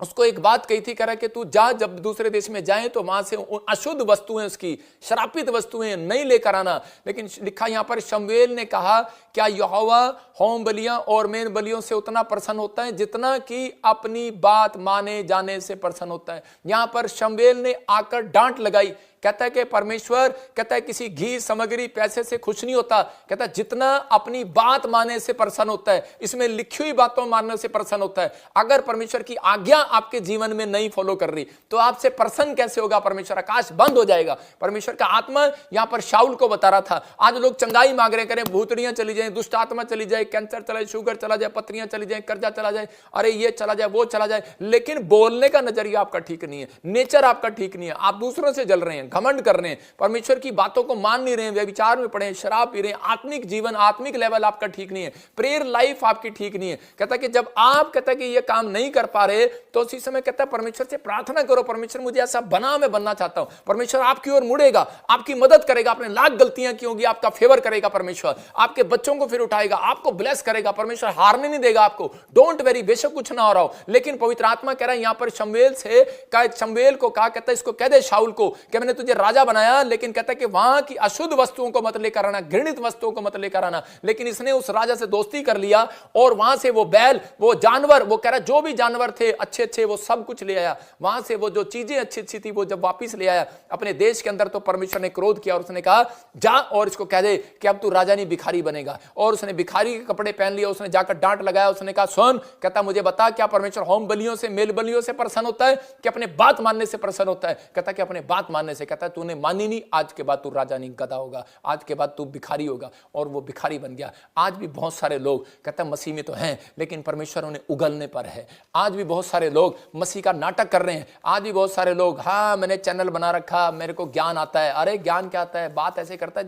उसको एक बात कही थी, कह रहा कि तू जा, जब दूसरे देश में जाए तो वहां से अशुद्ध वस्तुएं, उसकी श्रापित वस्तुएं नहीं लेकर आना। लेकिन लिखा यहां पर शमूएल ने कहा क्या यहोवा होम बलियां और मेन बलियों से उतना प्रसन्न होता है जितना कि अपनी बात माने जाने से प्रसन्न होता है। यहां पर शमूएल ने आकर डांट लगाई। कहता है कि परमेश्वर कहता है किसी घी सामग्री पैसे से खुश नहीं होता। कहता है जितना अपनी बात मानने से प्रसन्न होता है, इसमें लिखी हुई बातों मानने से प्रसन्न होता है। अगर परमेश्वर की आज्ञा आपके जीवन में नहीं फॉलो कर रही तो आपसे प्रसन्न कैसे होगा परमेश्वर? आकाश बंद हो जाएगा। परमेश्वर का आत्मा यहां पर शाऊल को बता रहा था। आज लोग चंगाई मांग रहे, करें भूतड़ियां चली जाए, दुष्ट आत्मा चली जाए, कैंसर चला जाए, शुगर चला जाए, पत्रियां चली जाए, कर्जा चला जाए, अरे ये चला जाए, वो चला जाए, लेकिन बोलने का नजरिया आपका ठीक नहीं है, नेचर आपका ठीक नहीं है, आप दूसरों से जल रहे हैं, घमंड कर रहे हैं, परमेश्वर की बातों को मान नहीं रहे हैं, व्यभिचार में पड़े हैं, शराब पी रहे हैं, आत्मिक जीवन, आत्मिक लेवल आपका ठीक नहीं है, प्रेयर लाइफ आपकी ठीक नहीं है। कहता कि जब आप कहता कि ये काम नहीं कर पा रहे तो उसी समय कहता परमेश्वर से प्रार्थना करो, परमेश्वर मुझे ऐसा बना, मैं बनना चाहता हूं। परमेश्वर आपकी ओर मुड़ेगा, आपकी मदद करेगा, आपने लाख गलतियां की होंगी, आपका फेवर करेगा परमेश्वर, आपके बच्चों को फिर उठाएगा, आपको ब्लेस करेगा, परमेश्वर हारने नहीं देगा आपको। डोंट वेरी, बेशक कुछ ना हो रहा हो, लेकिन पवित्र आत्मा कह रहा है यहां पर शमूएल को कहा, कहता है इसको कह दे शाऊल को कि मैंने तुझे राजा बनाया, लेकिन कहता है कि वहां की अशुद्ध वस्तुओं को मत लेकर आना, घृणित वस्तुओं को मत लेकर आना। लेकिन इसने उस राजा से दोस्ती कर लिया और वहां से वो बैल, वो जानवर, वो कह रहा जो भी जानवर थे अच्छे अच्छे वो सब कुछ ले आया। वहां से वो जो चीजें अच्छी अच्छी थी वो जब वापिस ले आया अपने देश के अंदर, तो परमेश्वर ने क्रोध किया और उसने कहा जा और इसको कह दे कि अब तू राजा नहीं भिखारी बनेगा। और उसने भिखारी के कपड़े पहन लिए, उसने जाकर डांट लगाया, उसने कहा सुन, कहता मुझे बता क्या परमेश्वर होम बलियों से, मेल बलियों से प्रसन्न होता है कि अपने बात मानने से प्रसन्न होता है? कहता कि अपने बात मानने से। कहता तूने मानी नहीं, आज के बाद तू राजा नहीं, गधा होगा, आज के बाद तू भिखारी होगा। और वो भिखारी बन गया। आज भी बहुत सारे लोग कहता मसीह में तो हैं लेकिन परमेश्वर उन्हें उगलने पर है। आज भी बहुत सारे लोग मसीह का नाटक कर रहे हैं। आज भी बहुत सारे लोग, हाँ मैंने चैनल बना रखा, मेरे को ज्ञान आता है। अरे ज्ञान क्या आता है? बात ऐसे करता है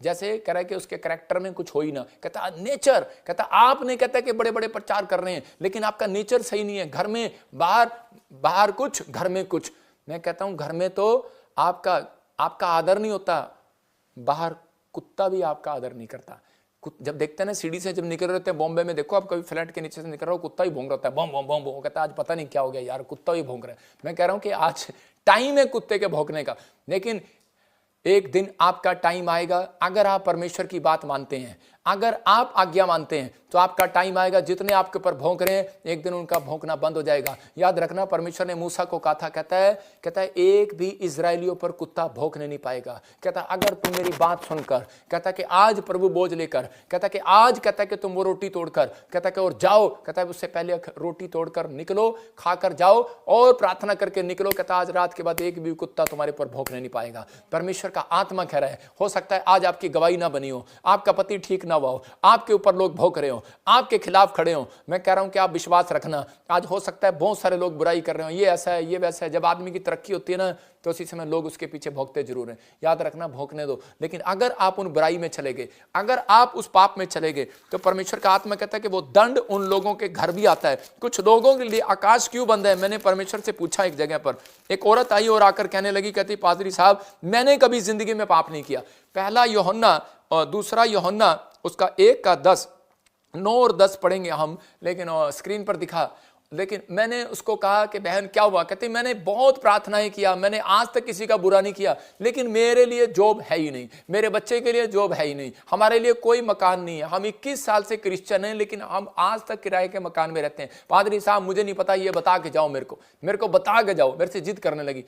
जैसे कह रहा है कि उसके कैरेक्टर में कुछ हो ही ना। कहता नेचर, कहता आपने कहता है कि बड़े बड़े प्रचार कर रहे हैं लेकिन आपका नेचर सही नहीं है। घर में बाहर कुछ, घर में कुछ। मैं कहता हूं घर में तो आपका आदर नहीं होता, बाहर कुत्ता भी आपका आदर नहीं करता। जब देखते हैं ना सीढ़ी से जब निकल रहे थे बॉम्बे में, देखो आप कभी फ्लैट के नीचे से निकल रहा हो, कुत्ता ही भौंक रहा है, बम बम बम बम। कहता है आज पता नहीं क्या हो गया यार, कुत्ता ही भौंक रहा है। मैं कह रहा हूं कि आज टाइम है कुत्ते के भौंकने का, लेकिन एक दिन आपका टाइम आएगा। अगर आप परमेश्वर की बात मानते हैं, अगर आप आज्ञा मानते हैं तो आपका टाइम आएगा। जितने आपके ऊपर भौंक रहे हैं एक दिन उनका भौंकना बंद हो जाएगा। याद रखना परमेश्वर ने मूसा को कहा था, कहता है एक भी इजरायलियों पर कुत्ता भौंकने नहीं पाएगा। कहता अगर तुम मेरी बात सुनकर, कहता कि आज प्रभु बोझ लेकर, कहता कि आज कहता कि तुम वो रोटी तोड़कर, कहता कि और जाओ, कहता है उससे पहले रोटी तोड़कर निकलो, खाकर जाओ और प्रार्थना करके निकलो। कहता आज रात के बाद एक भी कुत्ता तुम्हारे पर भौंकने नहीं पाएगा। परमेश्वर का आत्मा कह रहा है, हो सकता है आज आपकी गवाही ना बनी हो, आपका पति ठीक ना हुआ हो, आपके ऊपर लोग भौंक रहे हो, आपके खिलाफ खड़े हो। मैं कह रहा हूं कि आप विश्वास रखना, आज हो सकता है बहुत सारे लोग बुराई कर रहे हो, ये ऐसा है, ये वैसा है। जब आदमी की तरक्की होती है ना तो उसी समय लोग उसके पीछे भौंकते जरूर हैं। याद रखना, भौंकने दो। लेकिन अगर आप उन बुराई में चले गए, अगर आप उस पाप में चले गए, तो परमेश्वर का आत्मा कहता है कि वो दंड उन लोगों के घर भी आता है। कुछ लोगों के लिए आकाश क्यों बंद है? मैंने परमेश्वर से पूछा। एक जगह पर एक औरत आई और आकर कहने लगी, कहती पादरी साहब मैंने कभी जिंदगी में पाप नहीं किया। पहला यूहन्ना और दूसरा यूहन्ना उसका 1:10, 9 और 10 पढ़ेंगे हम, लेकिन स्क्रीन पर दिखा। लेकिन मैंने उसको कहा कि बहन क्या हुआ? कहती मैंने बहुत प्रार्थनाएं किया, मैंने आज तक किसी का बुरा नहीं किया, लेकिन मेरे लिए जॉब है ही नहीं, मेरे बच्चे के लिए जॉब है ही नहीं, हमारे लिए कोई मकान नहीं है। हम 21 साल से क्रिश्चियन हैं लेकिन हम आज तक किराए के मकान में रहते हैं। पादरी साहब मुझे नहीं पता, ये बता के जाओ, मेरे को बता के जाओ। मेरे से जिद करने लगी।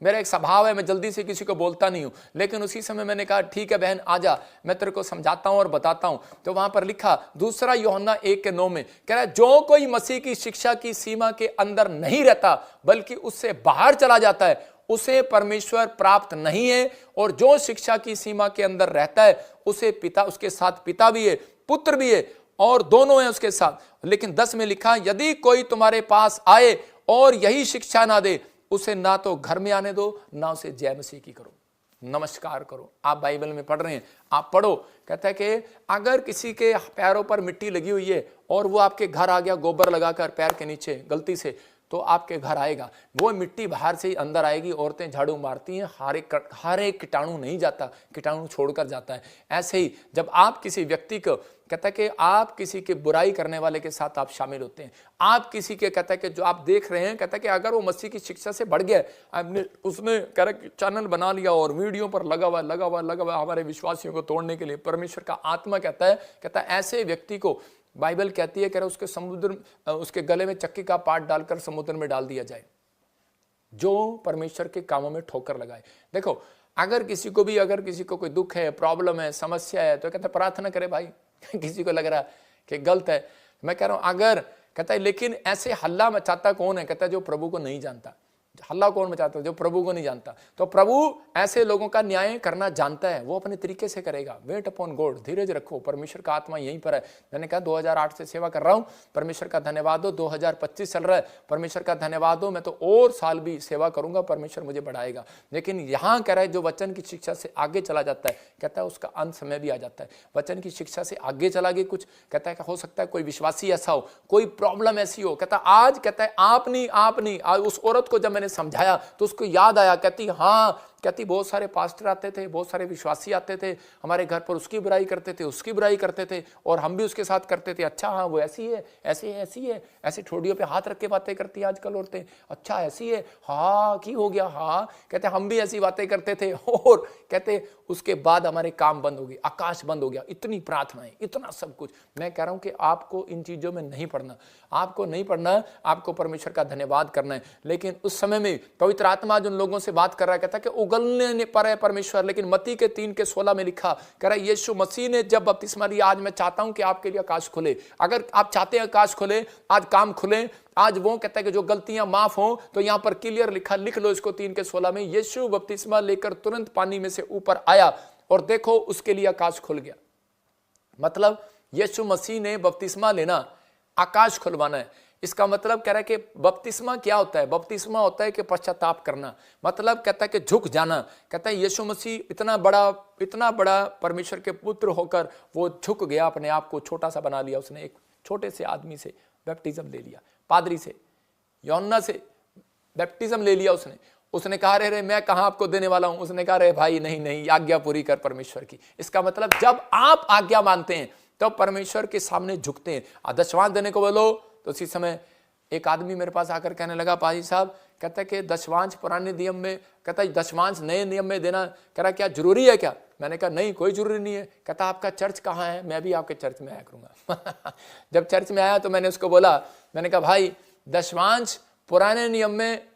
मेरा एक स्वभाव है, मैं जल्दी से किसी को बोलता नहीं हूं। लेकिन उसी समय मैंने कहा ठीक है बहन आजा, मैं तेरे को समझाता हूं और बताता हूं। तो वहां पर लिखा दूसरा यूहन्ना 1:9 में कह रहा है जो कोई मसीह की शिक्षा की सीमा के अंदर नहीं रहता बल्कि उससे बाहर चला जाता है, उसे परमेश्वर प्राप्त नहीं है। और जो शिक्षा की सीमा के अंदर रहता है उसे पिता, उसके साथ पिता भी है, पुत्र भी है, और दोनों हैं उसके साथ। लेकिन 10 में लिखा यदि कोई तुम्हारे पास आए और यही शिक्षा ना दे उसे ना तो घर में आने दो, ना उसे जय मसीह की करो, नमस्कार करो। आप बाइबल में पढ़ रहे हैं, आप पढ़ो। कहता है कि अगर किसी के पैरों पर मिट्टी लगी हुई है और वो आपके घर आ गया गोबर लगाकर पैर के नीचे गलती से, तो आपके घर आएगा, वो मिट्टी बाहर से ही अंदर आएगी। औरतें झाड़ू मारती हैं, हर एक कीटाणु नहीं जाता, कीटाणु छोड़कर जाता है। ऐसे ही जब आप किसी व्यक्ति को, कहता है कि आप किसी के बुराई करने वाले के साथ आप शामिल होते हैं, आप किसी के, कहता है कि जो आप देख रहे हैं, कहता है कि अगर वो मसीह की शिक्षा से बढ़ गया, आपने उसने कह रहा चैनल बना लिया और वीडियो पर लगा हुआ हमारे विश्वासियों को तोड़ने के लिए, परमेश्वर का आत्मा कहता है ऐसे व्यक्ति को बाइबल कहती है, कह रहा उसके समुद्र, उसके गले में चक्की का पाट डालकर समुद्र में डाल दिया जाए, जो परमेश्वर के कामों में ठोकर लगाए। देखो, अगर किसी को कोई दुख है, प्रॉब्लम है, समस्या है, तो कहता है प्रार्थना करे भाई। किसी को लग रहा है कि गलत है, मैं कह रहा हूं अगर, कहता है लेकिन ऐसे हल्ला मचाता कौन है? कहता है जो प्रभु को नहीं जानता। हल्ला कौन मचाता है? जो प्रभु को नहीं जानता। तो प्रभु ऐसे लोगों का न्याय करना जानता है, वो अपने तरीके से करेगा। वेट अपॉन गॉड, धीरज रखो, परमेश्वर का आत्मा यहीं पर है। मैंने कहा 2008 से सेवा कर रहा हूं, परमेश्वर का धन्यवाद हो। 2025 चल रहा है, परमेश्वर का धन्यवाद हो। मैं तो और साल भी सेवा करूंगा, परमेश्वर मुझे बढ़ाएगा। लेकिन यहां कह रहा है जो वचन की शिक्षा से आगे चला जाता है, कहता है उसका अंत समय भी आ जाता है। वचन की शिक्षा से आगे चला गया कुछ, कहता है हो सकता है कोई विश्वासी ऐसा हो, कोई प्रॉब्लम ऐसी हो, कहता आज, कहता है आप नहीं। आज उस औरत को जब मैंने समझाया तो उसको याद आया, कहती हाँ, कहती बहुत सारे पास्टर आते थे, बहुत सारे विश्वासी आते थे हमारे घर पर, उसकी बुराई करते थे, उसकी बुराई करते थे, और हम भी उसके साथ करते थे। अच्छा हाँ, वो ऐसी है, ऐसी है, ऐसी ठोडियों पे हाथ रख के बातें करती है आजकल औरतें। अच्छा ऐसी है, हाँ की हो गया, हाँ, कहते हम भी ऐसी बातें करते थे। और कहते उसके बाद हमारे काम बंद हो गए, आकाश बंद हो गया, इतनी प्रार्थनाएं, इतना सब कुछ। मैं कह रहा हूं कि आपको इन चीजों में नहीं पढ़ना, आपको नहीं पढ़ना, आपको परमेश्वर का धन्यवाद करना है। लेकिन उस समय में पवित्र आत्मा जिन लोगों से बात कर रहा है, कहता कि उगलने पर है परमेश्वर। लेकिन मत्ती के 3:16 में लिखा, कह रहा यीशु मसीह ने जब बपतिस्मा लिया, आज मैं चाहता हूं कि आपके लिए आकाश खुले। अगर आप चाहते हैं आकाश खुले, आज काम खुले, आज वो कहता है कि जो गलतियां माफ हो, तो यहां पर क्लियर लिख लो इसको 3:16 में, यीशु बपतिस्मा लेकर तुरंत पानी में से ऊपर आया और देखो उसके लिए आकाश खुल गया। मतलब यीशु मसीह ने बपतिस्मा लेना, आकाश खुलवाना है। इसका मतलब कह रहा है कि बपतिस्मा क्या होता है? बपतिस्मा होता है कि पश्चाताप करना, मतलब कहता है कि झुक जाना। कहता है यीशु मसीह इतना बड़ा परमेश्वर के पुत्र होकर वो झुक गया, अपने आप को छोटा सा बना लिया। उसने एक छोटे से आदमी से बैप्टिज्म ले लिया, पादरी से, यूहन्ना से बैप्टिज्म ले लिया। उसने कहा रे मैं कहां आपको देने वाला हूं। उसने कहा रे भाई नहीं, आज्ञा पूरी कर परमेश्वर की। इसका मतलब जब आप आज्ञा मानते हैं तब परमेश्वर के सामने झुकते हैं। दशवांश देने को बोलो, तो उसी समय एक आदमी मेरे पास आकर कहने लगा, पाजी साहब, कहता है कि दशवांश पुराने नियम में, कहता है दशवांश नए नियम में देना, कह रहा क्या जरूरी है क्या? मैंने कहा नहीं, कोई जरूरी नहीं है। कहता आपका चर्च कहाँ है? मैं भी आपके चर्च में आया करूंगा। जब चर्च में आया तो मैंने उसको बोला, मैंने कहा भाई दशवांश पुराने नियम में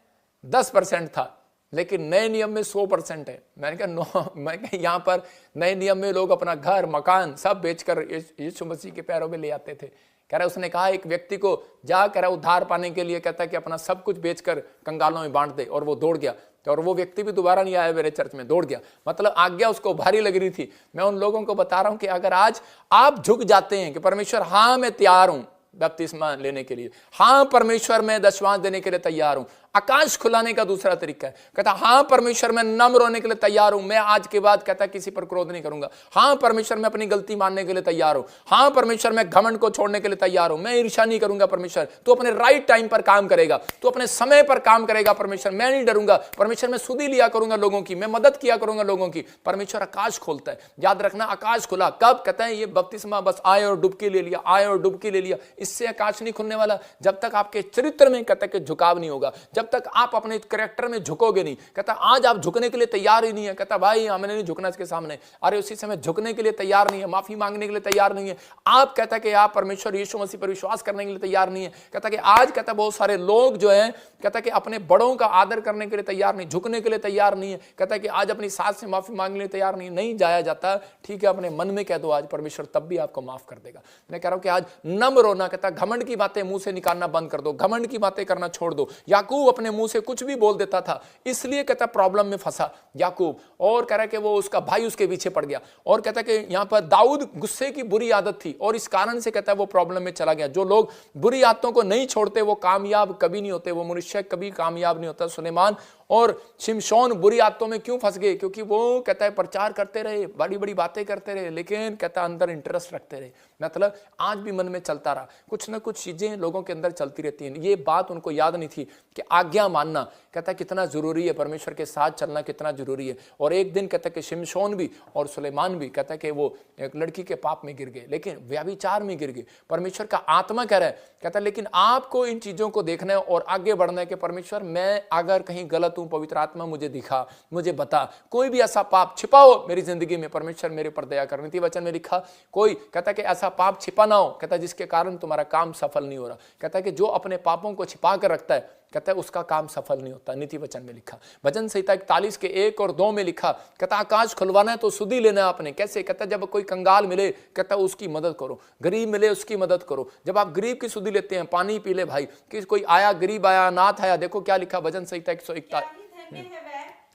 10% था, लेकिन नए नियम में 100% है। मैंने कहा मैं यहाँ पर नए नियम में लोग अपना घर मकान सब बेचकर यीशु मसीह के पैरों में ले आते थे। कह रहा उसने कहा एक व्यक्ति को जा, कह रहा उद्धार पाने के लिए, कहता कि अपना सब कुछ बेचकर कंगालों में बांट दे, और वो दौड़ गया। और वो व्यक्ति भी दोबारा नहीं आया मेरे चर्च में, दौड़ गया। मतलब आज्ञा उसको भारी लग रही थी। मैं उन लोगों को बता रहा हूं कि अगर आज आप झुक जाते हैं कि परमेश्वर हाँ मैं तैयार हूं बपतिस्मा लेने के लिए, हाँ परमेश्वर मैं दशवांश देने के लिए तैयार हूं। आकाश खुलाने का दूसरा तरीका है, कहता हाँ परमेश्वर मैं नम्र होने के लिए तैयार हूं, मैं आज के बाद कहता किसी पर क्रोध नहीं करूंगा। हाँ परमेश्वर मैं अपनी गलती मानने के लिए तैयार हूं। हाँ परमेश्वर मैं घमंड को छोड़ने के लिए तैयार हूं, मैं ईर्ष्या नहीं करूंगा। परमेश्वर तू अपने राइट टाइम पर काम करेगा, तू अपने समय पर काम करेगा। परमेश्वर मैं नहीं डरूंगा। परमेश्वर मैं सुधी लिया करूंगा लोगों की, मैं मदद किया करूंगा लोगों की। परमेश्वर आकाश खोलता है, याद रखना आकाश खुला कब? कहता है ये बपतिस्मा बस आए और डुबकी ले लिया, आए और डुबकी ले लिया, इससे आकाश नहीं खुलने वाला जब तक आपके चरित्र में कहता है कि झुकाव नहीं होगा, जब तक आप अपने कैरेक्टर में झुकोगे नहीं। कहता आज आप झुकने के लिए तैयार ही नहीं है। कहता भाई हमें नहीं झुकना इसके सामने। अरे उसी समय झुकने के लिए तैयार नहीं है, माफी मांगने के लिए तैयार नहीं है आप। कहता कि आप परमेश्वर यीशु मसीह पर विश्वास करने के लिए तैयार नहीं है। कहता कि आज कहता बहुत सारे लोग जो है, कहता कि अपने बड़ों का आदर करने के लिए तैयार नहीं, झुकने के लिए तैयार नहीं है। कहता कि आज अपनी सास से माफी मांगने के लिए तैयार नहीं जाया जाता। ठीक है, अपने मन में कह दो आज, परमेश्वर तब भी आपको माफ कर देगा। मैं कह रहा हूं कि आज नम्र होना, कहता घमंड की बातें मुंह से निकालना बंद कर दो, घमंड की बातें करना छोड़ दो। याकूब अपने मुंह से कुछ भी बोल देता था, इसलिए कहता प्रॉब्लम में फंसा याकूब। और कह रहा कि वो उसका भाई उसके पीछे पड़ गया। और कहता कि यहाँ पर दाऊद गुस्से की बुरी आदत थी और इस कारण से कहता है वो प्रॉब्लम में चला गया। जो लोग बुरी आदतों को नहीं छोड़ते वो कामयाब कभी नहीं होते, वो मनुष्य कभी कामयाब नहीं होता। सुलेमान और शिमशोन बुरी आदतों में क्यों फंस गए? क्योंकि वो कहता है प्रचार करते रहे, बड़ी बड़ी बातें करते रहे, लेकिन कहता अंदर इंटरेस्ट रखते रहे। मतलब आज भी मन में चलता रहा, कुछ ना कुछ चीजें लोगों के अंदर चलती रहती हैं। ये बात उनको याद नहीं थी कि आज्ञा मानना कहता कितना जरूरी है, परमेश्वर के साथ चलना कितना जरूरी है। और एक दिन कहता कि शिमशोन भी और सुलेमान भी कहता कि वो एक लड़की के पाप में गिर गए, लेकिन व्यभिचार में गिर गए। परमेश्वर का आत्मा कह रहा है, कहता लेकिन आपको इन चीजों को देखना है और आगे बढ़ना है कि परमेश्वर मैं अगर कहीं गलत हूं, पवित्र आत्मा मुझे दिखा, मुझे बता, कोई भी ऐसा पाप छिपा हो मेरी जिंदगी में, परमेश्वर मेरे पर दया कर। नीति वचन में लिखा कोई कहता कि ऐसा पाप छिपा ना हो, कहता जिसके कारण तुम्हारा काम सफल नहीं हो रहा। कहता कि जो अपने पापों को छिपा कर रखता है कहता है उसका काम सफल नहीं होता। नीति वचन में लिखा, भजन संहिता 41 के 1 और 2 में लिखा, कहता आकाश खुलवाना है तो सुधि लेना है आपने। कैसे? कहता जब कोई कंगाल मिले कहता उसकी मदद करो, गरीब मिले उसकी मदद करो। जब आप गरीब की सुधि लेते हैं, पानी पी ले भाई, कि कोई आया गरीब आया अनाथ आया, देखो क्या लिखा भजन संहिता 141। हाँ।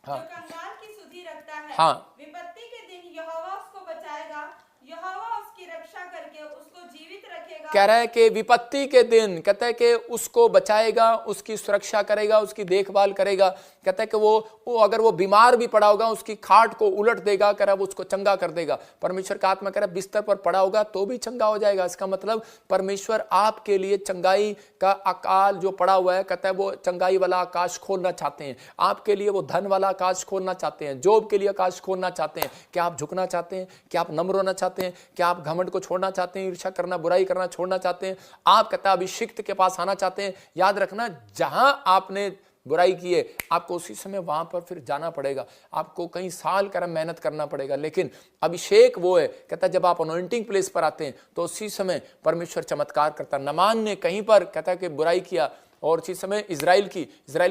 जो कंगाल की सुधि रखता है, हाँ, विपत्ति के दिन यहोवा उसको बचाएगा, यहोवा उसकी रक्षा करके उसको जीवित रखेगा। कह रहा है कि विपत्ति के दिन कहता है कि उसको बचाएगा, उसकी सुरक्षा करेगा, उसकी देखभाल करेगा। कहता है कि वो अगर वो बीमार भी पड़ा होगा उसकी खाट को उलट देगा, कह रहा है वो उसको चंगा कर देगा। परमेश्वर का आत्मा कह रहा है बिस्तर पर पड़ा होगा तो भी चंगा हो जाएगा। इसका मतलब परमेश्वर आपके लिए चंगाई का अकाल जो पड़ा हुआ है, कहता है वो चंगाई वाला आकाश खोलना चाहते हैं आपके लिए, वो धन वाला आकाश खोलना चाहते हैं, जॉब के लिए आकाश खोलना चाहते हैं। क्या आप झुकना चाहते हैं? क्या आप नम्र होना चाहते हैं? क्या आप घमंड को छोड़ना चाहते हैं? ईर्ष्या करना, बुराई करना छोड़ना चाहते हैं? आप कहता अभिषिक्त के पास आना चाहते हैं? याद रखना जहां आपने बुराई की है आपको उसी समय वहां पर फिर जाना पड़ेगा, आपको कई साल कर मेहनत करना पड़ेगा। लेकिन अभिषेक वो है, कहता जब आप अनॉइंटिंग प्लेस पर आते हैं तो उसी समय परमेश्वर चमत्कार करता। नमान ने कहीं पर कहता कि बुराई किया और उसी समय इजराइल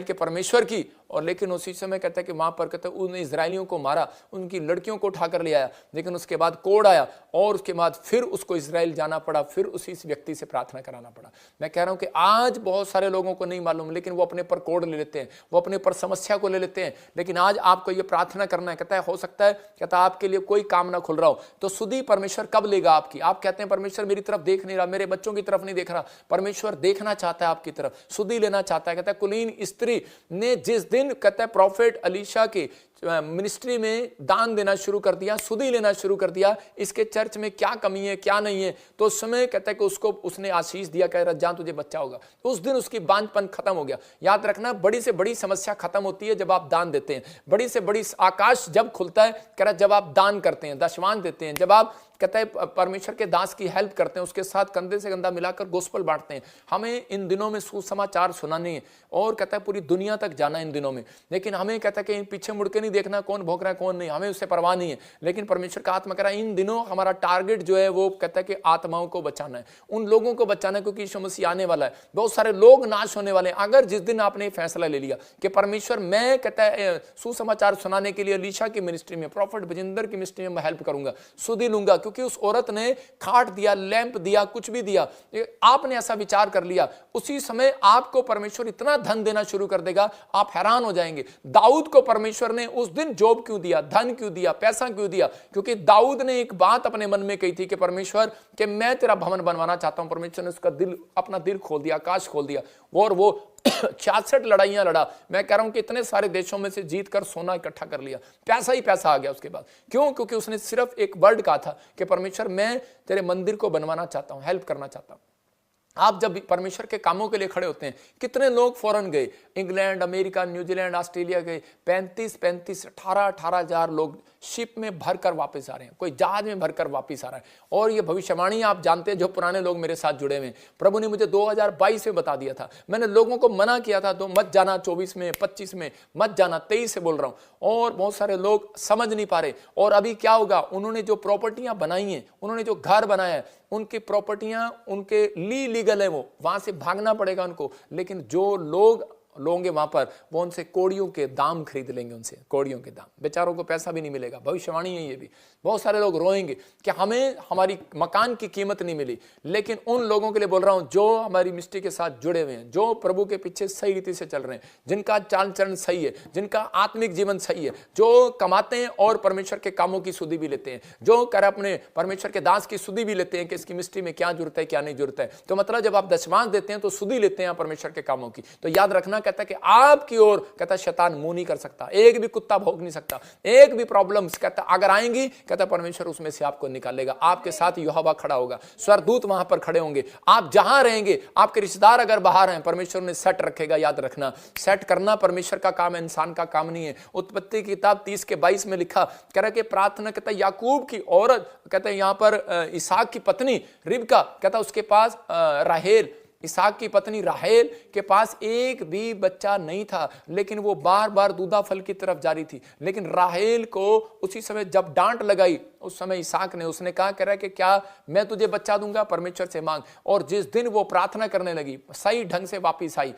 के परमेश्वर की, और लेकिन उसी समय कहता है कि वहां पर कहता है उन इजरायलियों को मारा, उनकी लड़कियों को उठाकर ले आया, लेकिन उसके बाद कोड़ आया और उसके बाद फिर उसको इजराइल जाना पड़ा, फिर उसी व्यक्ति से प्रार्थना कराना पड़ा। मैं कह रहा हूं कि आज बहुत सारे लोगों को नहीं मालूम, लेकिन वो अपने पर कोड़ ले लेते हैं, वो अपने पर समस्या को ले लेते हैं। लेकिन आज आपको ये प्रार्थना करना है, कहता है हो सकता है कहता आपके लिए कोई काम ना खुल रहा हो, तो सुधि परमेश्वर कब लेगा आपकी? आप कहते हैं परमेश्वर मेरी तरफ देख नहीं रहा, मेरे बच्चों की तरफ नहीं देख रहा। परमेश्वर देखना चाहता है आपकी तरफ, सुधि लेना चाहता है। कहता है कुलीन स्त्री ने जिस दिन कहता है प्रॉफिट अलीशा की मिनिस्ट्री में दान देना शुरू कर दिया, सुधि लेना शुरू कर दिया, इसके चर्च में क्या कमी है क्या नहीं है, तो उस समय कहता है कि उसको उसने आशीष दिया, कह रहा जा तुझे बच्चा होगा। तो उस दिन उसकी बांझपन खत्म हो गया। याद रखना बड़ी से बड़ी समस्या खत्म होती है जब आप दान देते हैं, बड़ी से बड़ी आकाश जब खुलता है, कह रहा जब आप दान करते हैं, दशवान देते हैं, जब आप कहता है परमेश्वर के दास की हेल्प करते हैं, उसके साथ कंधे से कंधा मिलाकर गोस्पल बांटते हैं। हमें इन दिनों में सुसमाचार सुनाने हैं और कहता है पूरी दुनिया तक जाना इन दिनों में, लेकिन हमें कहता है कि पीछे मुड़ के नहीं देखना कौन भोग रहा है कौन नहीं, हमें उससे परवाह नहीं है। लेकिन परमेश्वर का आत्मा कह रहा है इन दिनों हमारा टारगेट जो है वो कहता है कि आत्माओं को बचाना है, उन लोगों को बचाना है, क्योंकि यीशु मसीह आने वाला है, बहुत सारे लोग नाश होने वाले हैं। अगर जिस दिन आपने फैसला ले लिया कि परमेश्वर मैं कहता है सुसमाचार सुनाने के लिए अलीशा की मिनिस्ट्री में, प्रॉफिट बजिंदर की मिनिस्ट्री में मैं हेल्प करूंगा, सुधि लूंगा, क्योंकि उस औरत ने खाट दिया, लैंप दिया, कुछ भी दिया, आपने ऐसा विचार कर लिया, उसी समय आपको परमेश्वर इतना धन देना शुरू कर देगा, आप हैरान हो जाएंगे। दाऊद को परमेश्वर ने उस दिन जॉब क्यों दिया, धन क्यों दिया, पैसा क्यों दिया? क्योंकि दाऊद ने एक बात अपने मन में कही थी कि परमेश्वर कि मैं तेरा भवन बनवाना चाहता हूं। परमेश्वर ने उसका दिल, अपना दिल खोल दिया, आकाश खोल दिया, और वो 66 लड़ाइयां लड़ा। मैं कह रहा हूं कि इतने सारे देशों में से जीत कर सोना इकट्ठा कर लिया, पैसा ही पैसा आ गया उसके बाद। क्यों? क्योंकि उसने सिर्फ एक वर्ड कहा था कि परमेश्वर मैं तेरे मंदिर को बनवाना चाहता हूं, हेल्प करना चाहता हूं। आप जब परमेश्वर के कामों के लिए खड़े होते हैं, कितने लोग फॉरेन गए, इंग्लैंड, अमेरिका, न्यूजीलैंड, ऑस्ट्रेलिया गए, 18,000 लोग शिप में भरकर वापस आ रहे हैं, कोई जहाज में भरकर वापस आ रहा है। और ये भविष्यवाणी आप जानते हैं, जो पुराने लोग मेरे साथ जुड़े हुए हैं, प्रभु ने मुझे 2022 में बता दिया था, मैंने लोगों को मना किया था तो मत जाना, 24 में, 25 में मत जाना, 23 से बोल रहा हूं। और बहुत सारे लोग समझ नहीं पा रहे। और अभी क्या होगा, उन्होंने जो प्रॉपर्टियां बनाई हैं, उन्होंने जो घर बनाया है, उनकी प्रॉपर्टियां उनके लीगल है, वो वहां से भागना पड़ेगा उनको। लेकिन जो लोग लोगे वहां पर, वो उनसे कोड़ियों के दाम खरीद लेंगे, उनसे कोड़ियों के दाम, बेचारों को पैसा भी नहीं मिलेगा। भविष्यवाणी है ये भी। बहुत सारे लोग रोएंगे कि हमें हमारी मकान की कीमत नहीं मिली। लेकिन उन लोगों के लिए बोल रहा हूं जो हमारी मिनिस्ट्री के साथ जुड़े हुए हैं, जो प्रभु के पीछे सही रीति से चल रहे हैं, जिनका चाल चलन सही है, जिनका आत्मिक जीवन सही है, जो कमाते हैं और परमेश्वर के कामों की सुधि भी लेते हैं, जो कर अपने परमेश्वर के दास की सुधि भी लेते हैं कि इसकी मिनिस्ट्री में क्या जरूरत है क्या नहीं जरूरत है। तो मतलब जब आप दशमांश देते हैं तो सुधि लेते हैं परमेश्वर के कामों की। तो याद रखना, कहता है कि आपकी ओर कहता शैतान मुंह नहीं कर सकता, एक भी कुत्ता भौंक नहीं सकता, एक भी प्रॉब्लम्स कहता अगर आएंगी कहता परमेश्वर उसमें से आपको निकालेगा। आपके साथ यहोवा खड़ा होगा, स्वर्गदूत वहां पर खड़े होंगे, आप जहां रहेंगे, आपके रिश्तेदार अगर बाहर हैं, परमेश्वर ने सेट रखेगा। याद रखना, सेट करना परमेश्वर का काम है, इंसान का काम नहीं है। उत्पत्ति की किताब 30:22 में लिखा कह रहा कि प्रार्थना कहता याकूब की औरत कहता है यहां पर इसहाक की पत्नी रिबका कहता उसके पास राहेल, इसहाक की पत्नी राहेल के पास एक भी बच्चा नहीं था, लेकिन वो बार बार दूधा फल की तरफ जा रही थी। लेकिन राहेल को उसी समय जब डांट लगाई, उस समय इसहाक ने उसने कहा कह रहा कि क्या मैं तुझे बच्चा दूंगा, परमेश्वर से मांग। और जिस दिन वो प्रार्थना करने लगी, सही ढंग से वापिस आई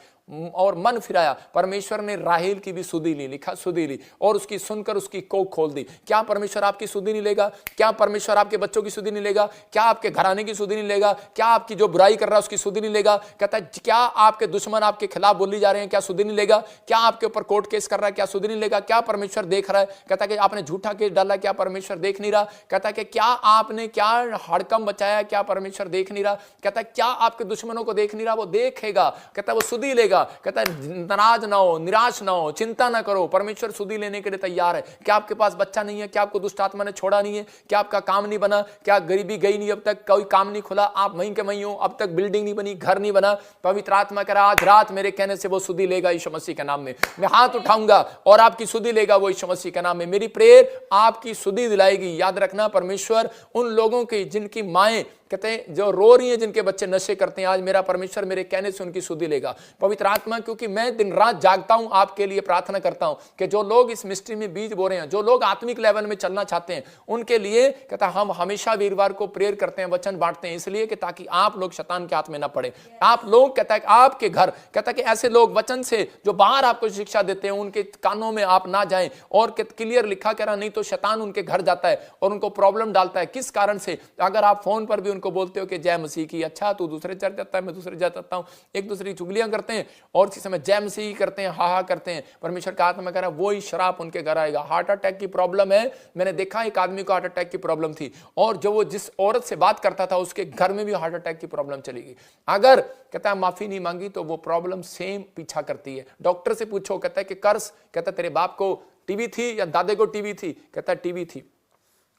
और मन फिराया, परमेश्वर ने राहेल की भी सुधि ली, लिखा सुधि ली, और उसकी सुनकर उसकी कोख खोल दी। क्या परमेश्वर आपकी सुधि नहीं लेगा? क्या परमेश्वर आपके बच्चों की सुधि नहीं लेगा? क्या आपके घराने की सुधि नहीं लेगा? क्या आपकी जो बुराई कर रहा है उसकी सुधि नहीं लेगा? कहता है क्या आपके दुश्मन आपके खिलाफ बोली जा रहे हैं, क्या सुधि नहीं लेगा? क्या आपके ऊपर कोर्ट केस कर रहा है, क्या सुधि नहीं लेगा? क्या परमेश्वर देख रहा है? कहता है कि आपने झूठा केस डाला, क्या परमेश्वर देख नहीं रहा? कहता है कि क्या आपने क्या हड़कम बचाया, क्या परमेश्वर देख नहीं रहा? कहता है क्या आपके दुश्मनों को देख नहीं रहा? वो देखेगा, कहता है वो सुधि लेगा। कहता है नाराज ना हो, निराश ना हो, चिंता ना करो, परमेश्वर सुधि लेने के लिए तैयार है। क्या आपके पास बच्चा नहीं है? क्या आपको दुष्ट आत्मा ने छोड़ा नहीं है? क्या आपका काम नहीं बना? क्या गरीबी गई नहीं, अब तक कोई काम नहीं खुला, आप वहीं के वहीं हो, अब तक बिल्डिंग नहीं बनी, घर नहीं बना? पवित्र आत्मा कह रहा आज रात मेरे कहने से वो सुधि लेगा यीशु मसीह के नाम में। मैं हाथ उठाऊंगा और आपकी सुधि लेगा वो यीशु मसीह के नाम में। मेरी प्रेयर आपकी सुधि दिलाएगी। याद रखना, परमेश्वर उन लोगों की जिनकी माएं कहते हैं जो रो रही हैं, जिनके बच्चे नशे करते हैं, आज मेरा परमेश्वर मेरे कहने से उनकी सुधि लेगा। पवित्र आत्मा, क्योंकि मैं दिन रात जागता हूं, आपके लिए प्रार्थना करता हूं कि जो लोग इस मिस्ट्री में बीज बो रहे हैं, जो लोग आत्मिक लेवल में चलना चाहते हैं, उनके लिए कहता हम हमेशा वीरवार को प्रेयर करते हैं, वचन बांटते हैं, इसलिए कि ताकि आप लोग शैतान के हाथ में ना पड़े। आप लोग कहता है आपके घर कहता है कि ऐसे लोग वचन से जो बाहर आपको शिक्षा देते हैं उनके कानों में आप ना जाएं। और क्लियर लिखा कह रहा नहीं तो शैतान उनके घर जाता है और उनको प्रॉब्लम डालता है। किस कारण से? अगर आप फोन पर भी उनको बोलते हो कि जय मसीह की, अच्छा तू दूसरे चर्च जाता है, मैं दूसरे चर्च जाता हूं, एक दूसरे की चुगलियां करते हैं और इसी समय जय मसीह करते हैं, हा करते हैं, परमेश्वर का आत्मा कह रहा है वही शराब उनके घर आएगा। हार्ट अटैक की प्रॉब्लम है, मैंने देखा एक आदमी को हार्ट अटैक की प्रॉब्लम थी और जो वो जिस औरत से बात करता था उसके घर में भी हार्ट अटैक की प्रॉब्लम चली गई। अगर कहता है माफी नहीं मांगी तो वो प्रॉब्लम सेम पीछा करती है। डॉक्टर से पूछो, कहता है कि कर्ज, कहता तेरे बाप को टीवी थी या दादे को टीवी थी? कहता टीवी थी।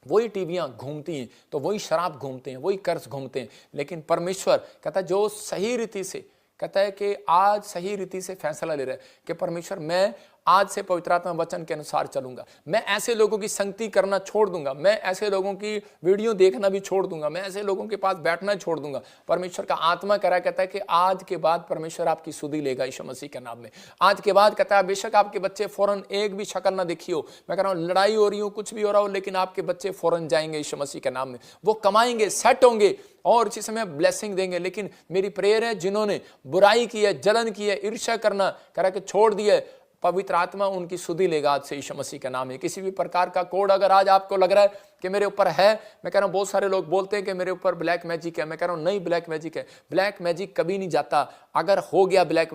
वही टीवियां घूमती हैं तो वही शराब घूमते हैं, वही कर्ज घूमते हैं। लेकिन परमेश्वर कहता है जो सही रीति से कहता है कि आज सही रीति से फैसला ले रहा है कि परमेश्वर मैं आज से पवित्र आत्मा वचन के अनुसार चलूंगा, मैं ऐसे लोगों की संगति करना छोड़ दूंगा, मैं ऐसे लोगों की वीडियो देखना भी छोड़ दूंगा, मैं ऐसे लोगों के पास बैठना छोड़ दूंगा। परमेश्वर का आत्मा कह रहा कहता है कि आज के बाद परमेश्वर आपकी सुधि लेगा यीशु मसीह के नाम में। आज के बाद कहता है बेशक आपके बच्चे फौरन एक भी शक्ल ना देखी हो, मैं कह रहा हूं लड़ाई हो रही हो, कुछ भी हो रहा हो, लेकिन आपके बच्चे फौरन जाएंगे यीशु मसीह के नाम में। वो कमाएंगे, सेट होंगे और इसी समय ब्लेसिंग देंगे। लेकिन मेरी प्रेयर है जिन्होंने बुराई की है, जलन की है, ईर्ष्या करना कह रहा कि छोड़ दिया, पवित्र आत्मा उनकी सुधि लेगा आज से यीशु मसीह का नाम में। किसी भी प्रकार का कोड अगर आज आपको लग रहा है कि मेरे ऊपर है, मैं कह रहा हूं बहुत सारे लोग बोलते हैं कि मेरे ऊपर ब्लैक मैजिक है, मैं कह रहा हूं नहीं, ब्लैक मैजिक है। ब्लैक मैजिक कभी नहीं जाता। अगर हो गया ब्लैक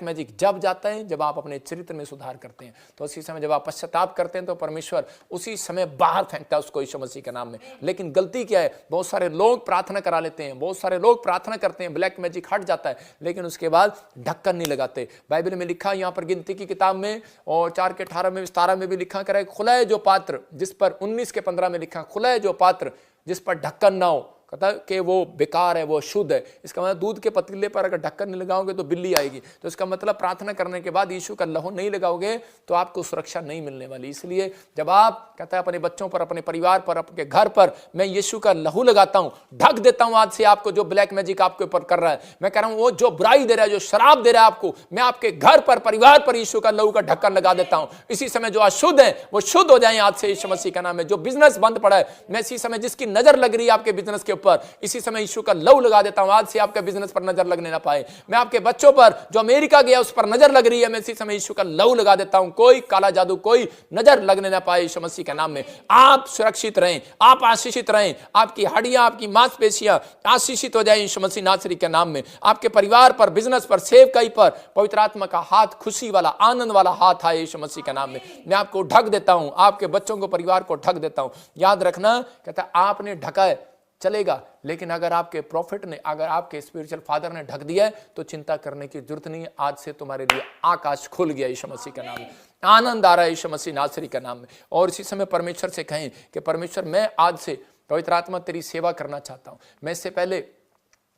मैजिक जब जाता है जब आप अपने चरित्र में सुधार करते हैं। तो उसी समय जब आप पश्चाताप करते हैं तो परमेश्वर उसी समय बाहर फेंकता है उसको यीशु मसीह के नाम में। लेकिन गलती क्या है, बहुत सारे लोग प्रार्थना करा लेते हैं, बहुत सारे लोग प्रार्थना करते हैं, ब्लैक मैजिक हट जाता है, लेकिन उसके बाद ढक्कन नहीं लगाते। बाइबल में लिखा यहाँ पर गिनती की किताब में और 4:18 में 17 में भी लिखा करा खुला है जो पात्र, जिस पर 19:15 में लिखा खुला है जो पात्र जिस पर ढक्कन ना हो, कहता कि वो बेकार है, वो शुद्ध है। इसका मतलब दूध के पतीले पर अगर ढक्कन नहीं लगाओगे तो बिल्ली आएगी। तो इसका मतलब प्रार्थना करने के बाद यीशु का लहू नहीं लगाओगे तो आपको सुरक्षा नहीं मिलने वाली। इसलिए जब आप कहता है अपने बच्चों पर, अपने परिवार पर, अपने घर पर मैं यीशु का लहू लगाता हूं, ढक देता हूं आज से आपको जो ब्लैक मैजिक आपके ऊपर कर रहा है। मैं कह रहा हूं वो जो बुराई दे रहा है, जो शराब दे रहा है आपको, मैं आपके घर पर, परिवार पर यीशु का लहू का ढक्कन लगा देता हूं। इसी समय जो अशुद्ध है वो शुद्ध हो जाए आज से यीशु मसीह का नाम है। जो बिजनेस बंद पड़ा है, मैं इसी समय जिसकी नजर लग रही है आपके बिजनेस के ऊपर इसी समय यीशु का लहू लगा देता हूं। आज से आपके बिजनेस पर नजर लगने ना पाए। मैं आपके बच्चों पर जो अमेरिका गया उस पर नजर लग रही है, मैं इसी समय यीशु का लहू लगा देता हूं। कोई काला जादू, कोई नजर लगने ना पाए यीशु मसीह के नाम में। आप सुरक्षित रहें, आप आशीषित रहें, आपकी हड्डियां, आपकी मांसपेशियां आशीषित हो जाए यीशु मसीह नासरी के नाम में। आपके परिवार पर, बिजनेस पर, सेवकाई पर पवित्र आत्मा का हाथ, खुशी वाला, आनंद वाला हाथ आए यीशु मसीह के नाम में। मैं आपको ढक देता हूं, आपके बच्चों को, परिवार को ढक देता हूं। याद रखना, कहता है आपने ढका है चलेगा, लेकिन अगर आपके प्रॉफिट ने, अगर आपके स्पिरिचुअल फादर ने ढक दिया है तो चिंता करने की जरूरत नहीं है। आज से तुम्हारे लिए आकाश खुल गया यीशु मसीह के नाम में। आनंद आ रहा है यीशु मसीह नासरी के नाम में। और इसी समय परमेश्वर से कहें कि परमेश्वर, मैं आज से पवित्र आत्मा तेरी सेवा करना चाहता हूं। मैं इससे पहले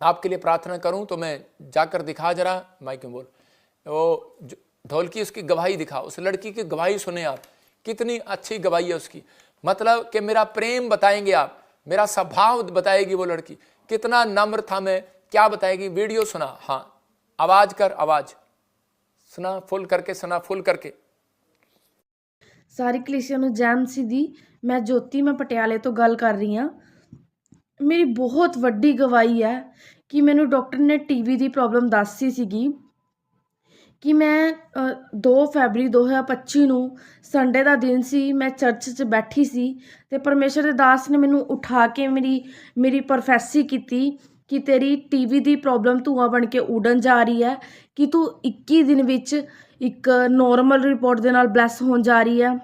आपके लिए प्रार्थना करूं तो मैं जाकर दिखा, जरा माइक में बोल, वो ढोलकी उसकी गवाही दिखा, उस लड़की की गवाही सुने आप, कितनी अच्छी गवाही है उसकी। मतलब कि मेरा प्रेम बताएंगे आप, मेरा स्वभाव बताएगी वो लड़की, कितना नम्र था मैं, क्या बताएगी। वीडियो सुना, हाँ आवाज कर, आवाज सुना, फुल करके सुना, फुल करके। ਸਾਰੇ ਕਲੀਸਿਆਂ ਨੂੰ ਜੈ ਮਸੀਹ ਦੀ। ਮੈਂ ਜੋਤੀ, ਮੈਂ ਪਟਿਆਲੇ ਤੋਂ ਗੱਲ ਕਰ ਰਹੀ ਹਾਂ। ਮੇਰੀ ਬਹੁਤ ਵੱਡੀ ਗਵਾਹੀ ਹੈ ਕਿ ਮੈਨੂੰ ਡਾਕਟਰ ਨੇ ਟੀਵੀ ਦੀ ਪ੍ਰੋਬਲਮ ਦੱਸੀ ਸੀਗੀ ਕਿ ਮੈਂ 2 ਫਰਵਰੀ 2025 ਨੂੰ ਸੰਡੇ ਦਾ ਦਿਨ ਸੀ, ਮੈਂ ਚਰਚ 'ਚ ਬੈਠੀ ਸੀ ਅਤੇ ਪਰਮੇਸ਼ਰ ਦੇ ਦਾਸ ਨੇ ਮੈਨੂੰ ਉਠਾ ਕੇ ਮੇਰੀ ਪ੍ਰੋਫੈਸੀ ਕੀਤੀ ਕਿ ਤੇਰੀ ਟੀਵੀ ਦੀ ਪ੍ਰੋਬਲਮ ਧੂੰਆਂ ਬਣ ਕੇ ਉੱਡਣ ਜਾ ਰਹੀ ਹੈ, ਕਿ ਤੂੰ 21 ਦਿਨ ਵਿੱਚ ਇੱਕ ਨੋਰਮਲ ਰਿਪੋਰਟ ਦੇ ਨਾਲ ਬਲੈਸ ਹੋਣ ਜਾ ਰਹੀ ਹੈ।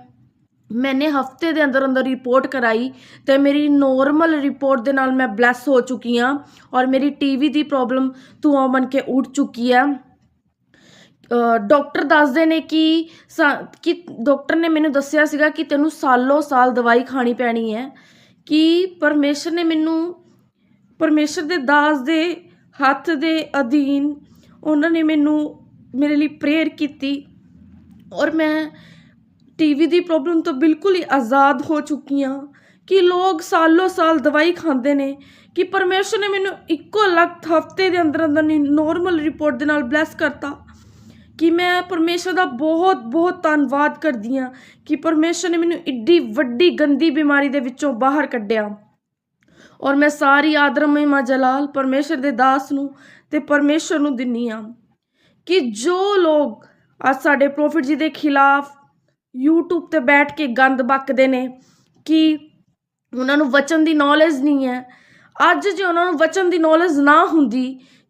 मैंने हफ्ते के अंदर अंदर रिपोर्ट कराई तो मेरी नॉर्मल रिपोर्ट के नाल मैं ब्लैस हो चुकी हाँ और मेरी टीवी की प्रॉब्लम धुआं बन के उड़ चुकी है। डॉक्टर दसदे ने कि डॉक्टर ने मैनू दसिया सीगा कि तेनू सालों साल दवाई खानी पैनी है, कि परमेश्वर ने मैनू, परमेश्वर दे दास दे हथ दे अधीन उन्होंने मैनू मेरे लिए प्रेयर की और मैं टीवी की प्रॉब्लम तो बिल्कुल ही आज़ाद हो चुकी हाँ। कि लोग सालों साल दवाई खाते हैं, कि परमेश्वर ने मैनू इक्को लख हफ्ते के अंदर अंदर नॉर्मल रिपोर्ट के नाल ब्लैस करता, कि मैं परमेश्वर का बहुत बहुत धन्नवाद करदी हाँ कि परमेश्वर ने मैनू एड्डी वड्डी गंदी बीमारी दे विचों बाहर कढ़िया। और मैं सारी आदर महिमा जलाल परमेश्वर के दास नूं ते परमेश्वर नूं दिन्नी हाँ। कि जो लोग अज साडे प्रॉफिट जी के खिलाफ यूट्यूब ते बैठ के गंद बकदे ने कि उन्होंने वचन की नॉलेज नहीं है, अज जो उन्होंने वचन की नॉलेज ना हुंदी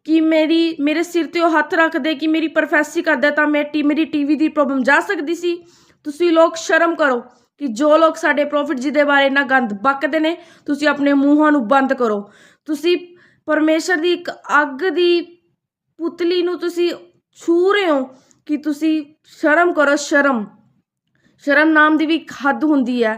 कि मेरे सिर ते हथ रख दे कि मेरी प्रोफैसी करदा तां मेरी टीवी की प्रॉब्लम जा सकती सी। तुसी लोग शर्म करो कि जो लोग साडे प्रॉफिट जी दे बारे इन्ना गंद बकदे ने, तुसी अपने मूहां नूं बंद करो। तुसी परमेश्वर की एक अग की पुतली नूं तुसी छू रहे हो कि तुसी शर्म करो। शर्म नाम की भी एक हद होंदी है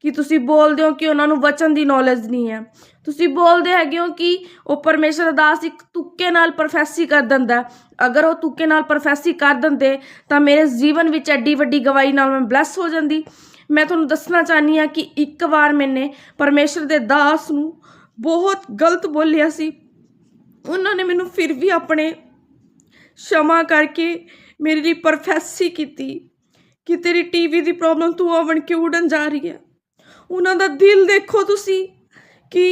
कि तुसी बोलदे हो कि उन्होंने वचन की नॉलेज नहीं है। तुसी बोलदे हैगे हो कि वो परमेश्वर दास एक तुक्के नाल प्रोफैसी कर दिंदा। अगर वो तुक्के नाल प्रोफैसी कर दिंदे तां मेरे जीवन विच एड्डी वड्डी गवाही नाल मैं ब्लैस हो जांदी। मैं तुहानूं दसना चाहनी हाँ कि एक बार मैंने परमेश्वर के दास नूं बहुत गलत बोलिया सी, उन्होंने मैनूं फिर भी अपने क्षमा करके मेरे लिए प्रोफैसी की कि तेरी टीवी की प्रॉब्लम धुआं बन के उड़न जा रही है। उन्होंने दिल देखो तुसी कि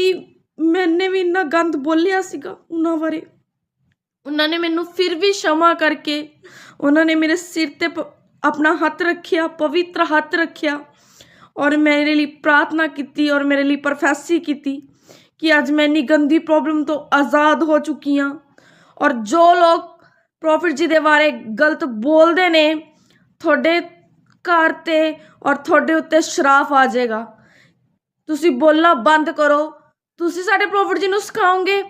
मैंने भी इन्ना गंद बोलिया सीगा उन्हां बारे, उन्होंने मैनू फिर भी क्षमा करके उन्होंने मेरे सिर ते अपना हथ रखिया, पवित्र हथ रखिया और मेरे लिए प्रार्थना की और मेरे लिए प्रोफैसी की कि अज मैं इन्नी गंदी प्रॉब्लम तो आज़ाद हो चुकी हाँ। और जो लोग प्रॉफिट जी दे बारे गलत बोलते ने, थोड़े घर ते और थोड़े उत्ते श्राप आ जाएगा। तुसी बोलना बंद करो। तुसी साडे प्रॉफिट जी नूं सिखाओगे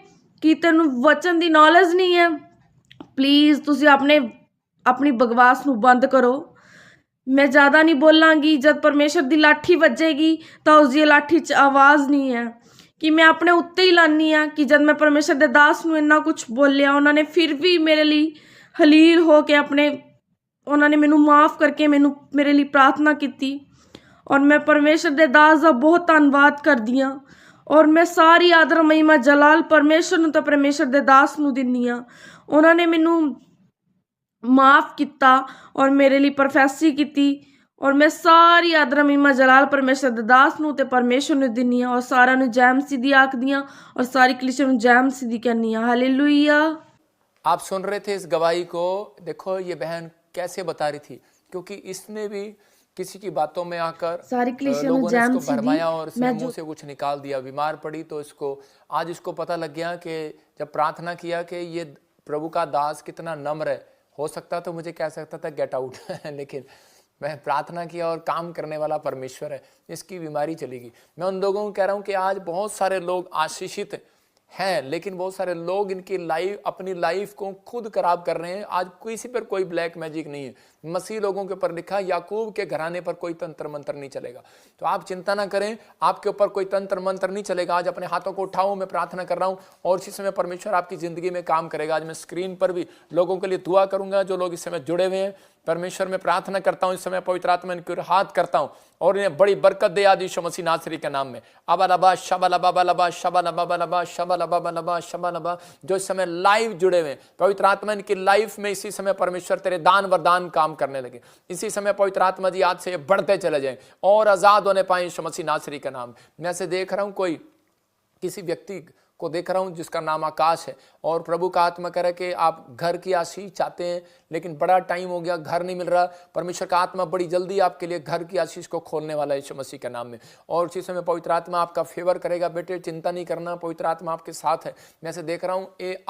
कि तेनू वचन की नॉलेज नहीं है। प्लीज़ तुसी अपनी बकवास नूं बंद करो। मैं ज़्यादा नहीं बोलांगी। जब परमेश्वर की लाठी वजेगी तो उसकी लाठी च आवाज़ नहीं है कि मैं अपने उत्ते ही लानी हाँ कि जब मैं परमेश्वर के दास नूं इन्ना कुछ बोलिया, उन्होंने फिर भी मेरे लिए हलील हो के उन्होंने मैनू माफ़ करके मेरे लिए प्रार्थना की और मैं परमेश्वर के दास का बहुत धन्नवाद करदी हाँ। और मैं सारी आदर महिमा जलाल परमेश्वर नूं ते परमेश्वर के दास नूं दिन्नी हाँ। उन्होंने मैनू माफ़ किया और मेरे लिए प्रोफैसी की और मैं सारी आदर महिमा जलाल परमेश्वर दे दास नूं ते परमेश्वर नूं दिन्नी आं और सारा नूं जय मसीह दी आखदी आं और सारी कलीसिया नूं जय मसीह दी कहनी आं। हालेलुया। आप सुन रहे थे इस गवाही को। देखो ये बहन कैसे बता रही थी, क्योंकि इसने भी किसी की बातों में आकर सारी कलीसिया नूं लोगों ने जय इसको मसीह दी। भरमाया और इसने मैं मुंह जो से कुछ निकाल दिया। बीमार पड़ी तो आज इसको पता लग गया कि जब प्रार्थना किया कि ये प्रभु का दास कितना नम्र है। हो सकता तो मुझे कह सकता था गेट आउट लेकिन मैं प्रार्थना किया और काम करने वाला परमेश्वर है, इसकी बीमारी चली गई। मैं उन लोगों को कह रहा हूं कि आज बहुत सारे लोग आशीषित हैं, लेकिन बहुत सारे लोग इनकी अपनी लाइफ को खुद खराब कर रहे हैं। आज किसी पर कोई ब्लैक मैजिक नहीं है। मसीह लोगों के ऊपर लिखा, याकूब के घराने पर कोई तंत्र मंत्र नहीं चलेगा। तो आप चिंता ना करें, आपके ऊपर कोई तंत्र मंत्र नहीं चलेगा। आज अपने हाथों को उठाओ, मैं प्रार्थना कर रहा हूं और इसी समय परमेश्वर आपकी जिंदगी में काम करेगा। आज मैं स्क्रीन पर भी लोगों के लिए दुआ करूंगा जो लोग इस समय जुड़े हुए हैं। परमेश्वर में प्रार्थना करता हूं, इस समय पवित्र आत्मा इनके हाथ करता हूं और इन्हें बड़ी बरकत दे आज यीशु मसीह नासरी के नाम में। अबा शबा शबा जो इस समय लाइव जुड़े हुए, पवित्र आत्मा इनकी लाइफ में इसी समय परमेश्वर तेरे दान वरदान काम करने लगे। इसी समय पवित्र आत्मा जी आज से बढ़ते चले जाएं और आजाद होने पाए यीशु मसीह नासरी के नाम। मैं से देख रहा हूं, कोई किसी व्यक्ति को देख रहा हूं जिसका नाम आकाश है और प्रभु का आत्मा कह रहा है कि आप घर की आशीष चाहते हैं, लेकिन बड़ा टाइम हो गया, घर नहीं मिल रहा। परमेश्वर का आत्मा बड़ी जल्दी आपके लिए घर की आशीष को खोलने वाला है यीशु मसीह के नाम में। और उसी समय पवित्र आत्मा आपका फेवर करेगा। बेटे चिंता नहीं करना, पवित्र आत्मा आपके साथ है। मैं से देख रहा हूं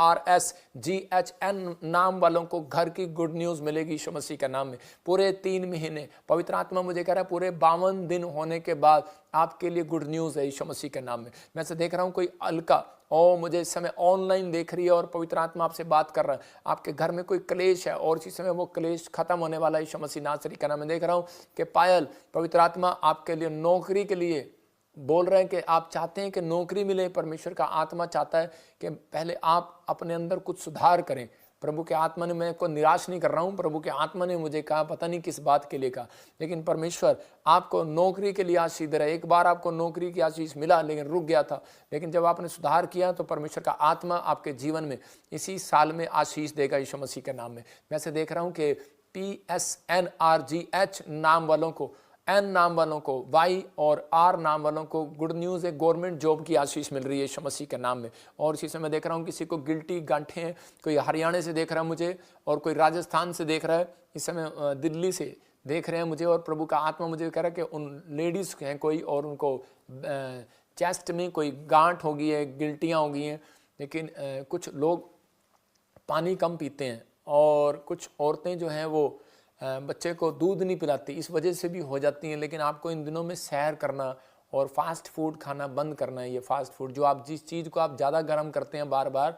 ARSGHN नाम वालों को घर की गुड न्यूज मिलेगी यीशु मसीह के नाम में। पूरे 3 महीने पवित्र आत्मा मुझे कह रहा है, पूरे 52 दिन होने के बाद आपके लिए गुड न्यूज है यीशु मसीह के नाम में। मैं से देख रहा हूं कोई अलका मुझे इस समय ऑनलाइन देख रही है और पवित्र आत्मा आपसे बात कर रहा है। आपके घर में कोई क्लेश है और इसी समय वो क्लेश खत्म होने वाला है यीशु मसीह नासरी का नाम में। देख रहा हूँ कि पायल, पवित्र आत्मा आपके लिए नौकरी के लिए बोल रहे हैं कि आप चाहते हैं कि नौकरी मिले। परमेश्वर का आत्मा चाहता है कि पहले आप अपने अंदर कुछ सुधार करें। प्रभु के आत्मा ने, मैं को निराश नहीं कर रहा हूं, प्रभु के आत्मा ने मुझे कहा, पता नहीं किस बात के लिए कहा, लेकिन परमेश्वर आपको नौकरी के लिए आशीष दे रहा है। एक बार आपको नौकरी की आशीष मिला लेकिन रुक गया था, लेकिन जब आपने सुधार किया तो परमेश्वर का आत्मा आपके जीवन में इसी साल में आशीष देगा यीशु मसीह के नाम में। मैं से देख रहा हूं कि PSNRGH नाम वालों को, N नाम वालों को, Y और R नाम वालों को गुड न्यूज़ है, गवर्नमेंट जॉब की आशीष मिल रही है यीशु मसीह के नाम में। और इसी समय देख रहा हूँ किसी को गिल्टी गांठें हैं, कोई हरियाणा से देख रहा है मुझे और कोई राजस्थान से देख रहा है, इस समय दिल्ली से देख रहे हैं मुझे। और प्रभु का आत्मा मुझे कह रहा है कि उन लेडीज़ हैं कोई और उनको चेस्ट में कोई गांठ हो गई है, गिल्टियाँ हो गई हैं, लेकिन कुछ लोग पानी कम पीते हैं और कुछ औरतें जो हैं वो बच्चे को दूध नहीं पिलाती, इस वजह से भी हो जाती हैं। लेकिन आपको इन दिनों में सैर करना और फास्ट फूड खाना बंद करना है। ये फास्ट फूड जो आप जिस चीज़ को आप ज़्यादा गर्म करते हैं बार बार,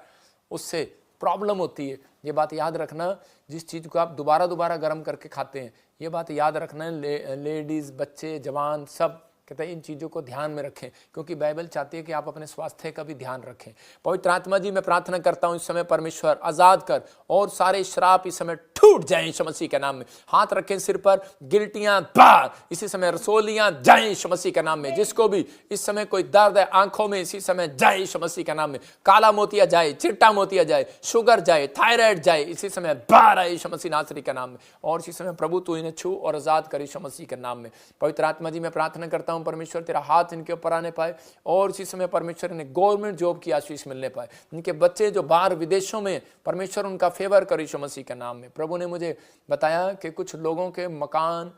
उससे प्रॉब्लम होती है। ये बात याद रखना, जिस चीज़ को आप दोबारा गर्म करके खाते हैं, ये बात याद रखना है। लेडीज़, बच्चे, जवान सब कहते हैं इन चीज़ों को ध्यान में रखें, क्योंकि बाइबल चाहती है कि आप अपने स्वास्थ्य का भी ध्यान रखें। पवित्र आत्मा जी मैं प्रार्थना करता हूँ इस समय परमेश्वर आज़ाद कर और सारे श्राप इस समय टूट जाएं यीशु मसीह के नाम में। हाथ रखें सिर पर, गिल्टियां बाहर, इसी समय रसोलियां जाएं यीशु मसीह के नाम में। जिसको भी इस समय कोई दर्द है आंखों में, इसी समय जाए यीशु मसीह के नाम में। काला मोतिया जाए, चिट्टा मोतिया जाए, शुगर जाए, थायराइड जाए, इसी समय बाहर आए यीशु मसीह नासरी के नाम में। और इसी समय प्रभु तू इन्हें छू और आजाद कर यीशु मसीह के नाम में। पवित्र आत्मा जी मैं प्रार्थना करता हूँ परमेश्वर तेरा हाथ इनके ऊपर आने पाए और इसी समय परमेश्वर इन्हें गवर्नमेंट जॉब की आशीष मिलने पाए। इनके बच्चे जो बाहर विदेशों में, परमेश्वर उनका फेवर कर यीशु मसीह के नाम में। प्रभु ने मुझे बताया कि कुछ लोगों के मकान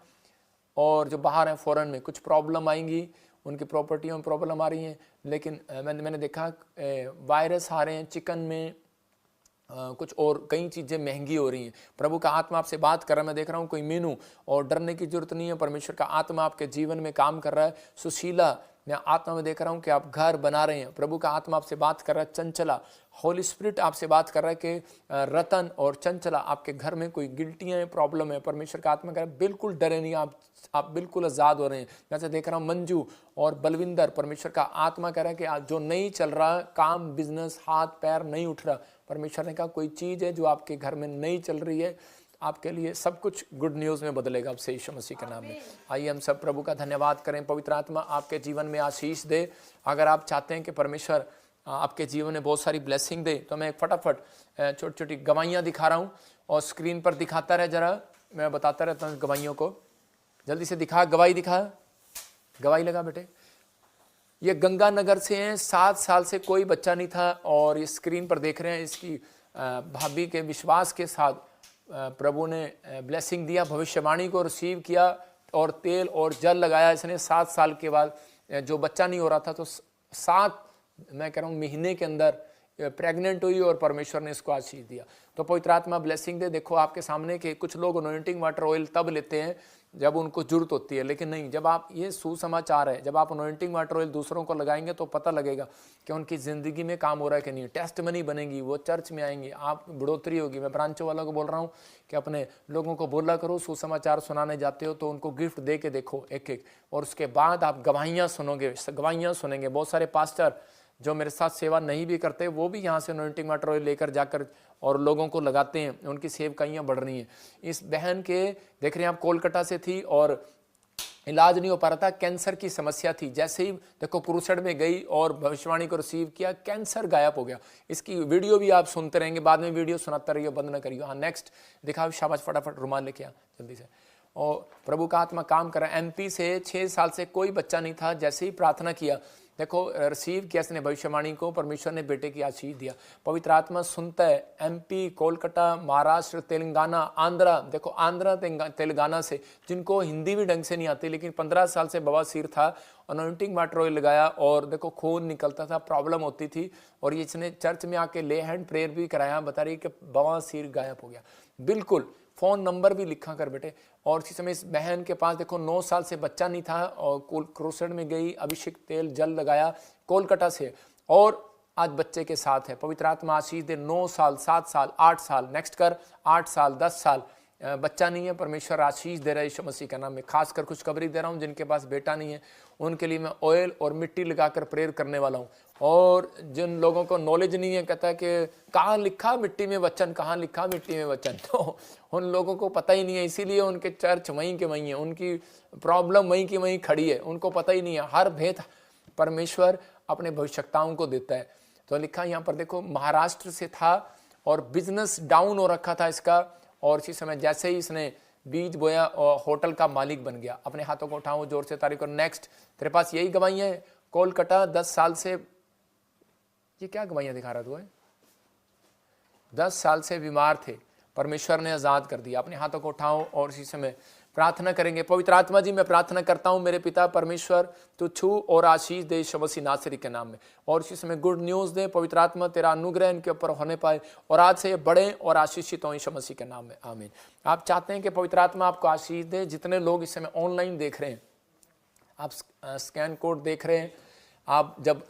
और जो बाहर हैं फॉरेन में कुछ प्रॉब्लम आएंगी, उनकी प्रॉपर्टियों में प्रॉब्लम आ रही हैं। लेकिन मैंने देखा वायरस आ रहे हैं, चिकन में कुछ और कई चीज़ें महंगी हो रही हैं। प्रभु का आत्मा आपसे बात कर रहा है, मैं देख रहा हूँ कोई मीनू, और डरने की जरूरत नहीं है। परमेश्वर का आत्मा आपके जीवन में काम कर रहा है। सुशीला, मैं आत्मा में देख रहा हूँ कि आप घर बना रहे हैं। प्रभु का आत्मा आपसे बात कर रहा है। चंचला, होली स्पिरिट आपसे बात कर रहा है कि रतन और चंचला आपके घर में कोई गिल्टियाँ प्रॉब्लम है। परमेश्वर का आत्मा कह रहा है बिल्कुल डरे नहीं, आप बिल्कुल आज़ाद हो रहे हैं। मैं से देख रहा हूँ मंजू और बलविंदर, परमेश्वर का आत्मा कह रहा है कि जो नहीं चल रहा काम, बिजनेस, हाथ पैर नहीं उठ रहा, परमेश्वर ने कहा कोई चीज़ है जो आपके घर में नहीं चल रही है, आपके लिए सब कुछ गुड न्यूज़ में बदलेगा आपसे यीशु मसीह के नाम में। आइए हम सब प्रभु का धन्यवाद करें। पवित्र आत्मा आपके जीवन में आशीष दे। अगर आप चाहते हैं कि परमेश्वर आपके जीवन में बहुत सारी ब्लेसिंग दे, तो मैं फटाफट छोटी छोटी गवाहियाँ दिखा रहा हूँ और स्क्रीन पर दिखाता रहे, जरा मैं बताता रहता हूँ गवाहियों को। जल्दी से दिखा, गवाही दिखा, गवाही लगा बेटे। ये गंगानगर से हैं, 7 साल से कोई बच्चा नहीं था और ये स्क्रीन पर देख रहे हैं, इसकी भाभी के विश्वास के साथ प्रभु ने ब्लेसिंग दिया, भविष्यवाणी को रिसीव किया और तेल और जल लगाया इसने। 7 साल के बाद जो बच्चा नहीं हो रहा था, तो 7 मैं कह रहा हूँ महीने के अंदर प्रेग्नेंट हुई और परमेश्वर ने इसको आशीष दिया। तो पवित्र आत्मा ब्लेसिंग दे। देखो आपके सामने के कुछ लोग अनॉइंटिंग वाटर ऑयल तब लेते हैं जब उनको जरूरत होती है, लेकिन नहीं, जब आप, ये सुसमाचार है, जब आप अनॉइंटिंग वाटर ऑयल दूसरों को लगाएंगे तो पता लगेगा कि उनकी ज़िंदगी में काम हो रहा है कि नहीं। टेस्टमनी बनेगी, वो चर्च में आएंगे, आप बढ़ोतरी होगी। मैं ब्रांचों वालों को बोल रहा हूँ कि अपने लोगों को बोला करो, सुसमाचार सुनाने जाते हो तो उनको गिफ्ट दे के देखो एक एक, और उसके बाद आप गवाहियाँ सुनोगे, गवाहियाँ सुनेंगे। बहुत सारे पास्टर जो मेरे साथ सेवा नहीं भी करते, वो भी यहाँ से अनॉइंटिंग वाटर ऑयल लेकर जाकर और लोगों को लगाते हैं, उनकी सेवकाइयाँ बढ़ रही हैं। इस बहन के देख रहे हैं आप, कोलकाता से थी और इलाज नहीं हो पा रहा था, कैंसर की समस्या थी। जैसे ही देखो क्रूसेड में गई और भविष्यवाणी को रिसीव किया, कैंसर गायब हो गया। इसकी वीडियो भी आप सुनते रहेंगे, बाद में वीडियो सुनाता रहिए, बंद ना करिए। हाँ नेक्स्ट दिखाओ, शाबाश, फटाफट रुमाल लेके आ जल्दी से। और प्रभु का आत्मा काम कर रहा है। MP से 6 साल से कोई बच्चा नहीं था, जैसे ही प्रार्थना किया, देखो रिसीव किया इसने भविष्यवाणी को, परमेश्वर ने बेटे की आशीष दिया। पवित्र आत्मा सुनता है। MP, कोलकाता, महाराष्ट्र, तेलंगाना, आंध्रा, देखो आंध्रा तेलंगाना से, जिनको हिंदी भी ढंग से नहीं आती, लेकिन 15 साल से बवासीर था, अनॉइंटिंग वाटर ऑयल लगाया और देखो खून निकलता था, प्रॉब्लम होती थी, और ये इसने चर्च में आके ले हैंड प्रेयर भी कराया, बता रही कि बवासीर गायब हो गया बिल्कुल। फ़ोन नंबर भी लिखा कर बेटे। और इसी समय इस बहन के पास देखो 9 साल से बच्चा नहीं था और क्रूसेड में गई, अभिषेक तेल जल लगाया कोलकाता से, और आज बच्चे के साथ है। पवित्र आत्मा आशीष दे। 9 साल, 7 साल, 8 साल, नेक्स्ट कर 8 साल, 10 साल बच्चा नहीं है, परमेश्वर आशीष दे रहा है यीशु मसीह का नाम में। खासकर खुशखबरी दे रहा हूँ, जिनके पास बेटा नहीं है उनके लिए मैं ऑयल और मिट्टी लगाकर प्रेयर करने वाला हूँ। और जिन लोगों को नॉलेज नहीं है, कहता है कि कहाँ लिखा मिट्टी में वचन, कहाँ लिखा मिट्टी में वचन, तो उन लोगों को पता ही नहीं है, इसीलिए उनके चर्च वहीं के वहीं है, उनकी प्रॉब्लम वहीं की वहीं खड़ी है, उनको पता ही नहीं है। हर भेद परमेश्वर अपने भविष्यताओं को देता है। तो लिखा यहाँ पर देखो, महाराष्ट्र से था और बिजनेस डाउन हो रखा था इसका, और इसी समय जैसे ही इसने बीज बोया और होटल का मालिक बन गया। अपने हाथों को उठाओ जोर से तारीफ करो। नेक्स्ट, तेरे पास यही गवाहियां है। कोलकाता 10 साल से, ये क्या गवाहियां दिखा रहा तू है? 10 साल से बीमार थे, परमेश्वर ने आजाद कर दिया। अपने हाथों को उठाओ और इसी समय प्रार्थना करेंगे। पवित्र आत्मा जी, मैं प्रार्थना करता हूं मेरे पिता परमेश्वर, तू छू और आशीष दे यीशु मसीह नासरी के नाम में, और इसी समय गुड न्यूज़ दे। पवित्र आत्मा तेरा अनुग्रह इनके ऊपर होने पाए और आज से ये बड़े और आशीषित हों यीशु मसीह के नाम में, आमीन। आप चाहते हैं कि पवित्र आत्मा आपको आशीष दे। जितने लोग इस समय ऑनलाइन देख रहे हैं, आप स्कैन कोड देख रहे हैं, आप जब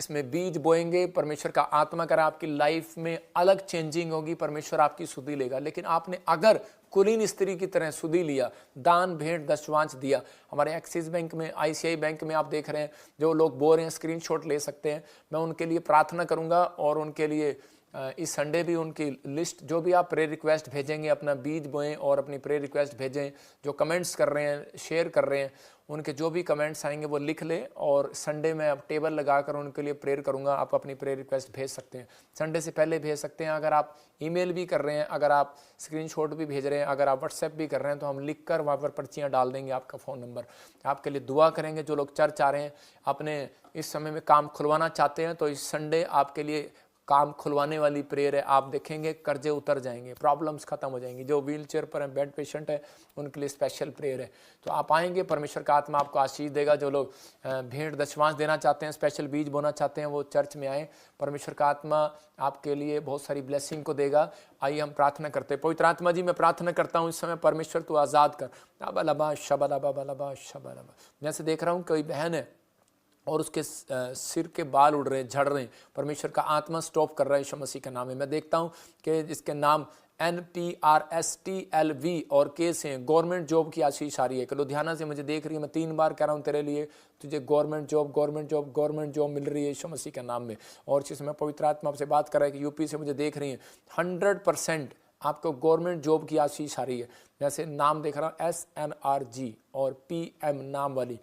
इसमें बीज बोएंगे, परमेश्वर का आत्मा कर आपकी लाइफ में अलग चेंजिंग होगी, परमेश्वर आपकी सुधि लेगा। लेकिन आपने अगर कुलीन स्त्री की तरह सुधि लिया, दान भेंट दशवांश दिया, हमारे एक्सिस बैंक में, ICI बैंक में आप देख रहे हैं, जो लोग बोल रहे हैं स्क्रीनशॉट ले सकते हैं, मैं उनके लिए प्रार्थना करूंगा। और उनके लिए इस संडे भी उनकी लिस्ट, जो भी आप प्रेयर रिक्वेस्ट भेजेंगे, अपना बीज बोएं और अपनी प्रेयर रिक्वेस्ट भेजें। जो कमेंट्स कर रहे हैं, शेयर कर रहे हैं, उनके जो भी कमेंट्स आएंगे वो लिख लें, और संडे में अब टेबल लगाकर उनके लिए प्रेयर करूंगा। आप अपनी प्रेयर रिक्वेस्ट भेज सकते हैं, संडे से पहले भेज सकते हैं। अगर आप ईमेल भी कर रहे हैं, अगर आप स्क्रीनशॉट भी भेज रहे हैं, अगर आप व्हाट्सएप भी कर रहे हैं, तो हम लिख कर वहाँ पर पर्चियाँ डाल देंगे, आपका फ़ोन नंबर, आपके लिए दुआ करेंगे। जो लोग चर्च आ रहे हैं, अपने इस समय में काम खुलवाना चाहते हैं, तो इस संडे आपके लिए काम खुलवाने वाली प्रेयर है। आप देखेंगे कर्जे उतर जाएंगे, प्रॉब्लम्स खत्म हो जाएंगी। जो व्हील चेयर पर हैं, बेड पेशेंट है, उनके लिए स्पेशल प्रेयर है। तो आप आएंगे, परमेश्वर का आत्मा आपको आशीष देगा। जो लोग भेंट दशवांश देना चाहते हैं, स्पेशल बीज बोना चाहते हैं, वो चर्च में आए, परमेश्वर का आत्मा आपके लिए बहुत सारी ब्लेसिंग को देगा। आइए हम प्रार्थना करते हैं। पवित्र आत्मा जी, मैं प्रार्थना करता हूँ इस समय, परमेश्वर तू आज़ाद कर। अबलबा शबलबा बलबा शबलबा। जैसे देख रहा हूँ कोई बहन है और उसके सिर के बाल उड़ रहे हैं, झड़ रहे हैं, परमेश्वर का आत्मा स्टॉप कर रहा है यीशु मसीह का नाम है। मैं देखता हूं कि इसके नाम NPRSTLV और K से हैं। गवर्नमेंट जॉब की आशीष आ रही है। कि लुधियाना से मुझे देख रही है, मैं 3 बार कह रहा हूँ तेरे लिए, तुझे गवर्नमेंट जॉब मिल रही है यीशु मसीह के नाम में। और इसी समय पवित्र आत्मा आपसे बात कर रहा है कि यूपी से मुझे देख रही है, 100% आपको गवर्नमेंट जॉब की आशीष आ रही है। जैसे नाम देख रहा हूँ SNRG और PM नाम वाली,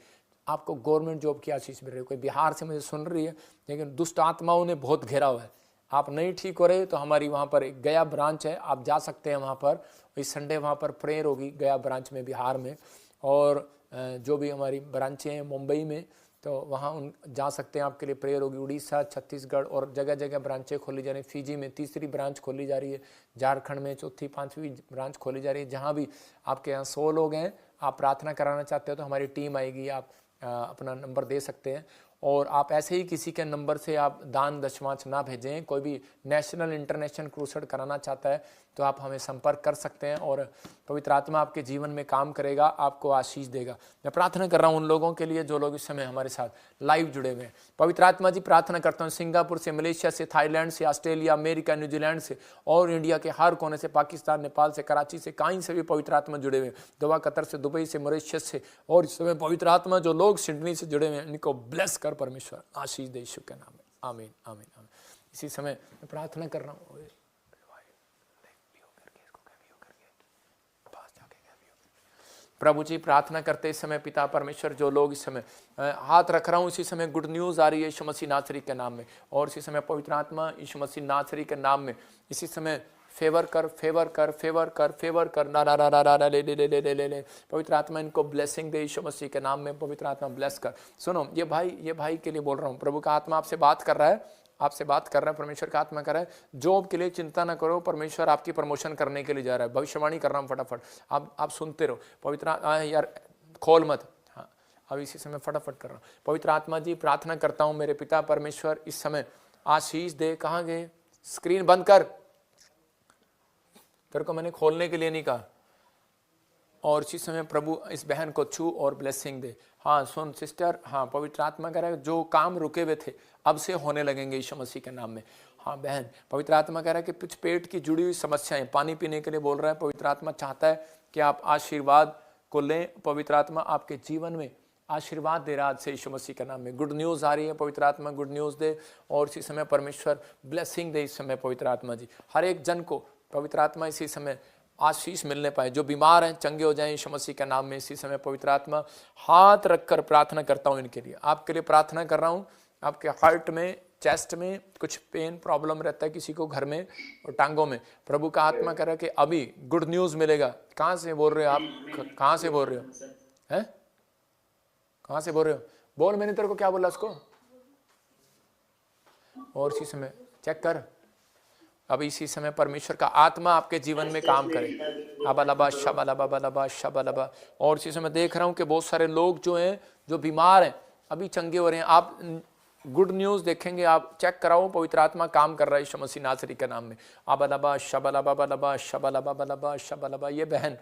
आपको गवर्नमेंट जॉब की आशीष मिल रही है। कोई बिहार से मुझे सुन रही है, लेकिन दुष्ट आत्माओं ने बहुत घेरा हुआ है, आप नहीं ठीक हो रहे, तो हमारी वहाँ पर एक गया ब्रांच है, आप जा सकते हैं वहाँ पर। इस संडे वहाँ पर प्रेयर होगी गया ब्रांच में, बिहार में। और जो भी हमारी ब्रांचें हैं मुंबई में, तो वहाँ उन जा सकते हैं, आपके लिए प्रेयर होगी। उड़ीसा, छत्तीसगढ़ और जगह जगह ब्रांचें खोली जा रही हैं। फिजी में 3री ब्रांच खोली जा रही है, झारखंड में 4th, 5वीं ब्रांच खोली जा रही है। जहाँ भी आपके यहाँ 100 लोग हैं, आप प्रार्थना कराना चाहते हो तो हमारी टीम आएगी, आप अपना नंबर दे सकते हैं। और आप ऐसे ही किसी के नंबर से आप दान दशमांश ना भेजें। कोई भी नेशनल इंटरनेशनल क्रूसेड कराना चाहता है तो आप हमें संपर्क कर सकते हैं, और पवित्र आत्मा आपके जीवन में काम करेगा, आपको आशीष देगा। मैं प्रार्थना कर रहा हूं उन लोगों के लिए जो लोग इस समय हमारे साथ लाइव जुड़े हुए हैं। पवित्र आत्मा जी, प्रार्थना करता हूं सिंगापुर से, मलेशिया से, थाईलैंड से, ऑस्ट्रेलिया, अमेरिका, न्यूजीलैंड से और इंडिया के हर कोने से, पाकिस्तान, नेपाल से, कराची से, कहीं से भी पवित्र आत्मा जुड़े हुए, दोहा, कतर से, दुबई से, मॉरिशस से, और इस समय पवित्र आत्मा जो लोग सिडनी से जुड़े हुए हैं, इनको ब्लेस कर परमेश्वर, आशीष दे यीशु के नाम में। आमीन, आमीन, आमीन। इसी समय मैं प्रार्थना कर रहा हूँ, प्रभु जी प्रार्थना करते इस समय पिता परमेश्वर, जो लोग इस समय हाथ रख रहा हूँ, इसी समय गुड न्यूज़ आ रही है यीशु मसीह नासरी के नाम में, और इसी समय पवित्र आत्मा यीशु मसीह नासरी के नाम में इसी समय फेवर कर, फेवर कर, फेवर कर, फेवर कर, ना ना ना ना ना ले ले ले ले ले ले ले। पवित्र आत्मा इनको ब्लेसिंग दे यीशु मसीह के नाम में। पवित्र आत्मा ब्लेस कर। सुनो, ये भाई के लिए बोल रहा हूँ, प्रभु का आत्मा आपसे बात कर रहा है, आपसे बात कर रहा है, परमेश्वर का आत्मा कर रहा है। जॉब के लिए चिंता ना करो, परमेश्वर आपकी प्रमोशन करने के लिए जा रहा है। भविष्यवाणी कर रहा हूँ फटाफट, आप सुनते रहो। पवित्र यार खोल मत, हाँ अब इसी समय फटाफट कर रहा हूँ। पवित्र आत्मा जी प्रार्थना करता हूँ मेरे पिता परमेश्वर, इस समय आशीष दे। कहाँ गए? स्क्रीन बंद कर, तेरे को मैंने खोलने के लिए नहीं कहा। और इसी समय प्रभु इस बहन को छू और ब्लेसिंग दे। हाँ सुन सिस्टर, हाँ पवित्र आत्मा कह रहा है जो काम रुके हुए थे अब से होने लगेंगे यीशु मसीह के नाम में। हाँ बहन, पवित्र आत्मा कह रहा है कि कुछ पेट की जुड़ी हुई समस्याएं, पानी पीने के लिए बोल रहा है। पवित्र आत्मा चाहता है कि आप आशीर्वाद को लें। पवित्र आत्मा आपके जीवन में आशीर्वाद दे रहा आज से यीशु मसीह के नाम में। गुड न्यूज़ आ रही है, पवित्र आत्मा गुड न्यूज़ दे। और इसी समय परमेश्वर ब्लेसिंग दे इस समय पवित्र आत्मा जी। हर एक जन को पवित्र आत्मा इसी समय आशीष मिलने पाए। जो बीमार हैं चंगे हो जाएं यीशु मसीह के नाम में। इसी समय पवित्र आत्मा हाथ रखकर प्रार्थना करता हूं इनके लिए, आपके लिए प्रार्थना कर रहा हूं। आपके हार्ट में, चेस्ट में कुछ पेन प्रॉब्लम रहता है किसी को, घर में और टांगों में, प्रभु का आत्मा कह रहा है कि अभी गुड न्यूज़ मिलेगा। कहाँ से बोल रहे हो आप? कहाँ से बोल रहे हो? हैं? कहाँ से बोल रहे हो? बोल, मैंने तेरे को क्या बोला उसको? और इसी समय चेक कर, अब इसी समय परमेश्वर का आत्मा आपके जीवन में काम करे। अबलबा शबलबा शबलबा। और इसी समय देख रहा हूं कि बहुत सारे लोग जो हैं, जो बीमार हैं, अभी चंगे हो रहे हैं। आप गुड न्यूज़ देखेंगे, आप चेक कराओ, पवित्र आत्मा काम कर रहा है यीशु मसीह नासरी के नाम में। अबलबा शबलबा बलबा शबलबा बलबा शबलबा। ये बहन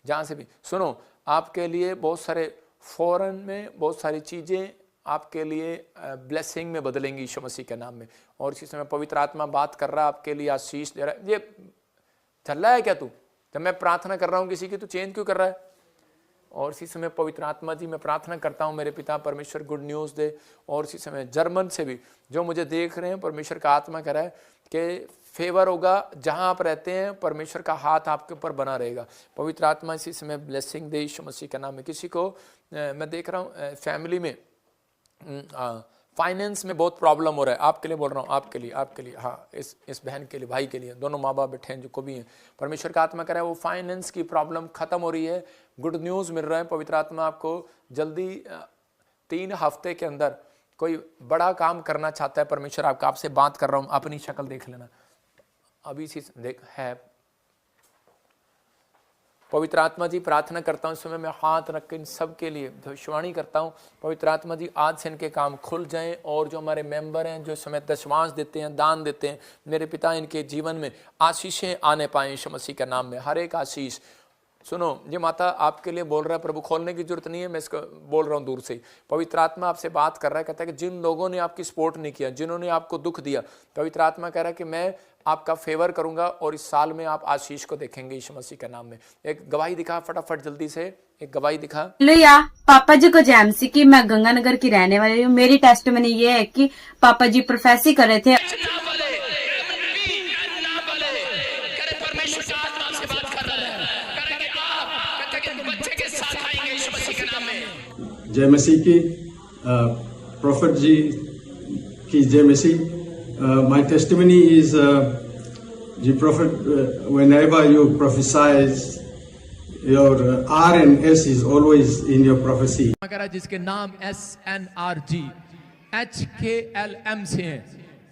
जहाँ से भी सुनो, आपके लिए बहुत सारे फॉरेन में बहुत सारी चीज़ें आपके लिए ब्लेसिंग में बदलेंगी यीशु मसीह के नाम में। और इसी समय पवित्र आत्मा बात कर रहा है, आपके लिए आशीष दे रहा है। ये चल रहा है क्या तू? जब मैं प्रार्थना कर रहा हूँ किसी की, तो चेंज क्यों कर रहा है? और इसी समय पवित्र आत्मा जी मैं प्रार्थना करता हूँ मेरे पिता परमेश्वर गुड न्यूज़ दे। और इसी समय जर्मन से भी जो मुझे देख रहे हैं, परमेश्वर का आत्मा कह रहा है कि फेवर होगा, जहाँ आप रहते हैं परमेश्वर का हाथ आपके ऊपर बना रहेगा। पवित्र आत्मा इसी समय ब्लेसिंग दे यीशु मसीह के नाम में। किसी को मैं देख रहा हूँ फैमिली में फाइनेंस में बहुत प्रॉब्लम हो रहा है, आपके लिए बोल रहा हूँ, आपके लिए हाँ, इस बहन के लिए, भाई के लिए, दोनों माँ बाप बैठे हैं जो को भी हैं। परमेश्वर का आत्मा कह रहा है वो फाइनेंस की प्रॉब्लम खत्म हो रही है। गुड न्यूज़ मिल रहा है। पवित्र आत्मा आपको जल्दी 3 हफ्ते के अंदर कोई बड़ा काम करना चाहता है। परमेश्वर आपसे बात कर रहा हूँ, अपनी शक्ल देख लेना अभी से देख है। पवित्र आत्मा जी प्रार्थना करता हूँ इस समय मैं हाथ रख के इन सब के लिए भविष्यवाणी करता हूँ। पवित्र आत्मा जी आज से इनके काम खुल जाएं। और जो हमारे मेंबर हैं, जो इस समय दशमांश देते हैं, दान देते हैं, मेरे पिता इनके जीवन में आशीषें आने पाएं यीशु मसीह के नाम में। हर एक आशीष। सुनो, ये माता आपके लिए बोल रहा है, प्रभु खोलने की जरूरत नहीं है, मैं इसको बोल रहा हूँ दूर से ही। पवित्र आत्मा आपसे बात कर रहा है, कहता है कि जिन लोगों ने आपकी सपोर्ट नहीं किया, जिन्होंने आपको दुख दिया, पवित्र आत्मा कह रहा है कि मैं आपका फेवर करूंगा और इस साल में आप आशीष को देखेंगे यीशु मसीह के नाम में। एक गवाही दिखा फटाफट जल्दी से, एक गवाही दिखा। हेलो पापा जी को जय मसीह की। मैं गंगानगर की रहने वाली हूँ। मेरी टेस्टमनी ये है कि पापा जी प्रोफेसी कर रहे थे। जय मसीह की, प्रॉफिट जी की जय मसीह। My testimony is, the prophet, whenever you prophesy, your R and S is always in your prophecy. करा जिसके नाम SNRG HKLM से हैं,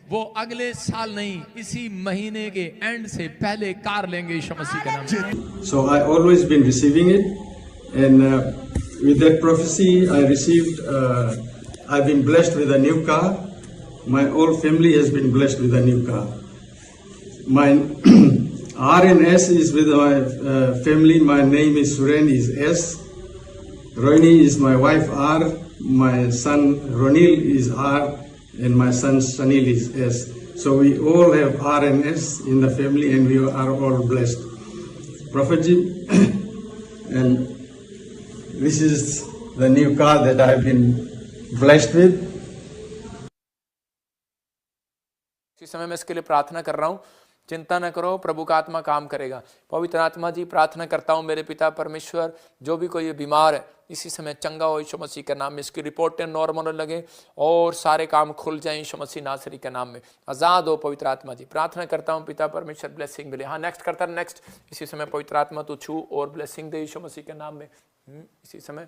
वो अगले साल नहीं इसी महीने के एंड से पहले कार लेंगे यीशु मसीह के नाम से। So I always been receiving it, and with that prophecy I received. I've been blessed with a new car. My whole family has been blessed with a new car. My R and S is with my family. My name is Suren, is S. Roini is my wife, R. My son Ronil is R, and my son Sanil is S. So we all have R and S in the family, and we are all blessed. Prophet Ji, and this is the new car that I've been blessed with. इस समय मैं इसके लिए प्रार्थना कर रहा हूँ। चिंता न करो, प्रभु का आत्मा काम करेगा। पवित्र आत्मा जी, प्रार्थना करता हूँ मेरे पिता परमेश्वर, जो भी कोई बीमार है इसी समय चंगा हो यीशु मसीह के नाम में, इसकी रिपोर्टें नॉर्मल लगे और सारे काम खुल जाएं यीशु मसीह नासरी के नाम में। आज़ाद हो पवित्र आत्मा जी, प्रार्थना करता हूँ पिता परमेश्वर, ब्लेसिंग मिले। हाँ, नेक्स्ट करता है, नेक्स्ट। इसी समय पवित्र आत्मा तू छू और ब्लेसिंग दे यीशु मसीह के नाम में। इसी समय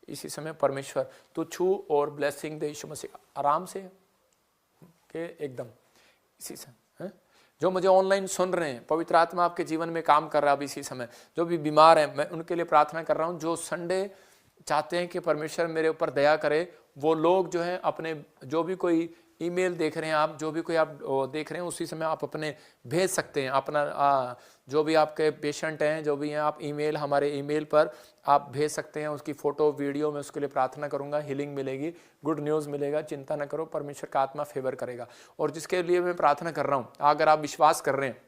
इसी समय परमेश्वर तू छू और ब्लेसिंग दे यीशु मसीह। आराम से के एकदम इसी समय जो मुझे ऑनलाइन सुन रहे हैं, पवित्र आत्मा आपके जीवन में काम कर रहा है अब इसी समय। जो भी बीमार हैं मैं उनके लिए प्रार्थना कर रहा हूँ। जो संडे चाहते हैं कि परमेश्वर मेरे ऊपर दया करे, वो लोग जो हैं अपने, जो भी कोई ईमेल देख रहे हैं आप, जो भी कोई आप देख रहे हैं उसी समय आप अपने भेज सकते हैं अपना जो भी आपके पेशेंट हैं, जो भी हैं, आप ईमेल, हमारे ईमेल पर आप भेज सकते हैं उसकी फ़ोटो वीडियो। मैं उसके लिए प्रार्थना करूंगा, हीलिंग मिलेगी, गुड न्यूज़ मिलेगा। चिंता न करो, परमेश्वर का आत्मा फेवर करेगा। और जिसके लिए मैं प्रार्थना कर रहा हूँ, अगर आप विश्वास कर रहे हैं,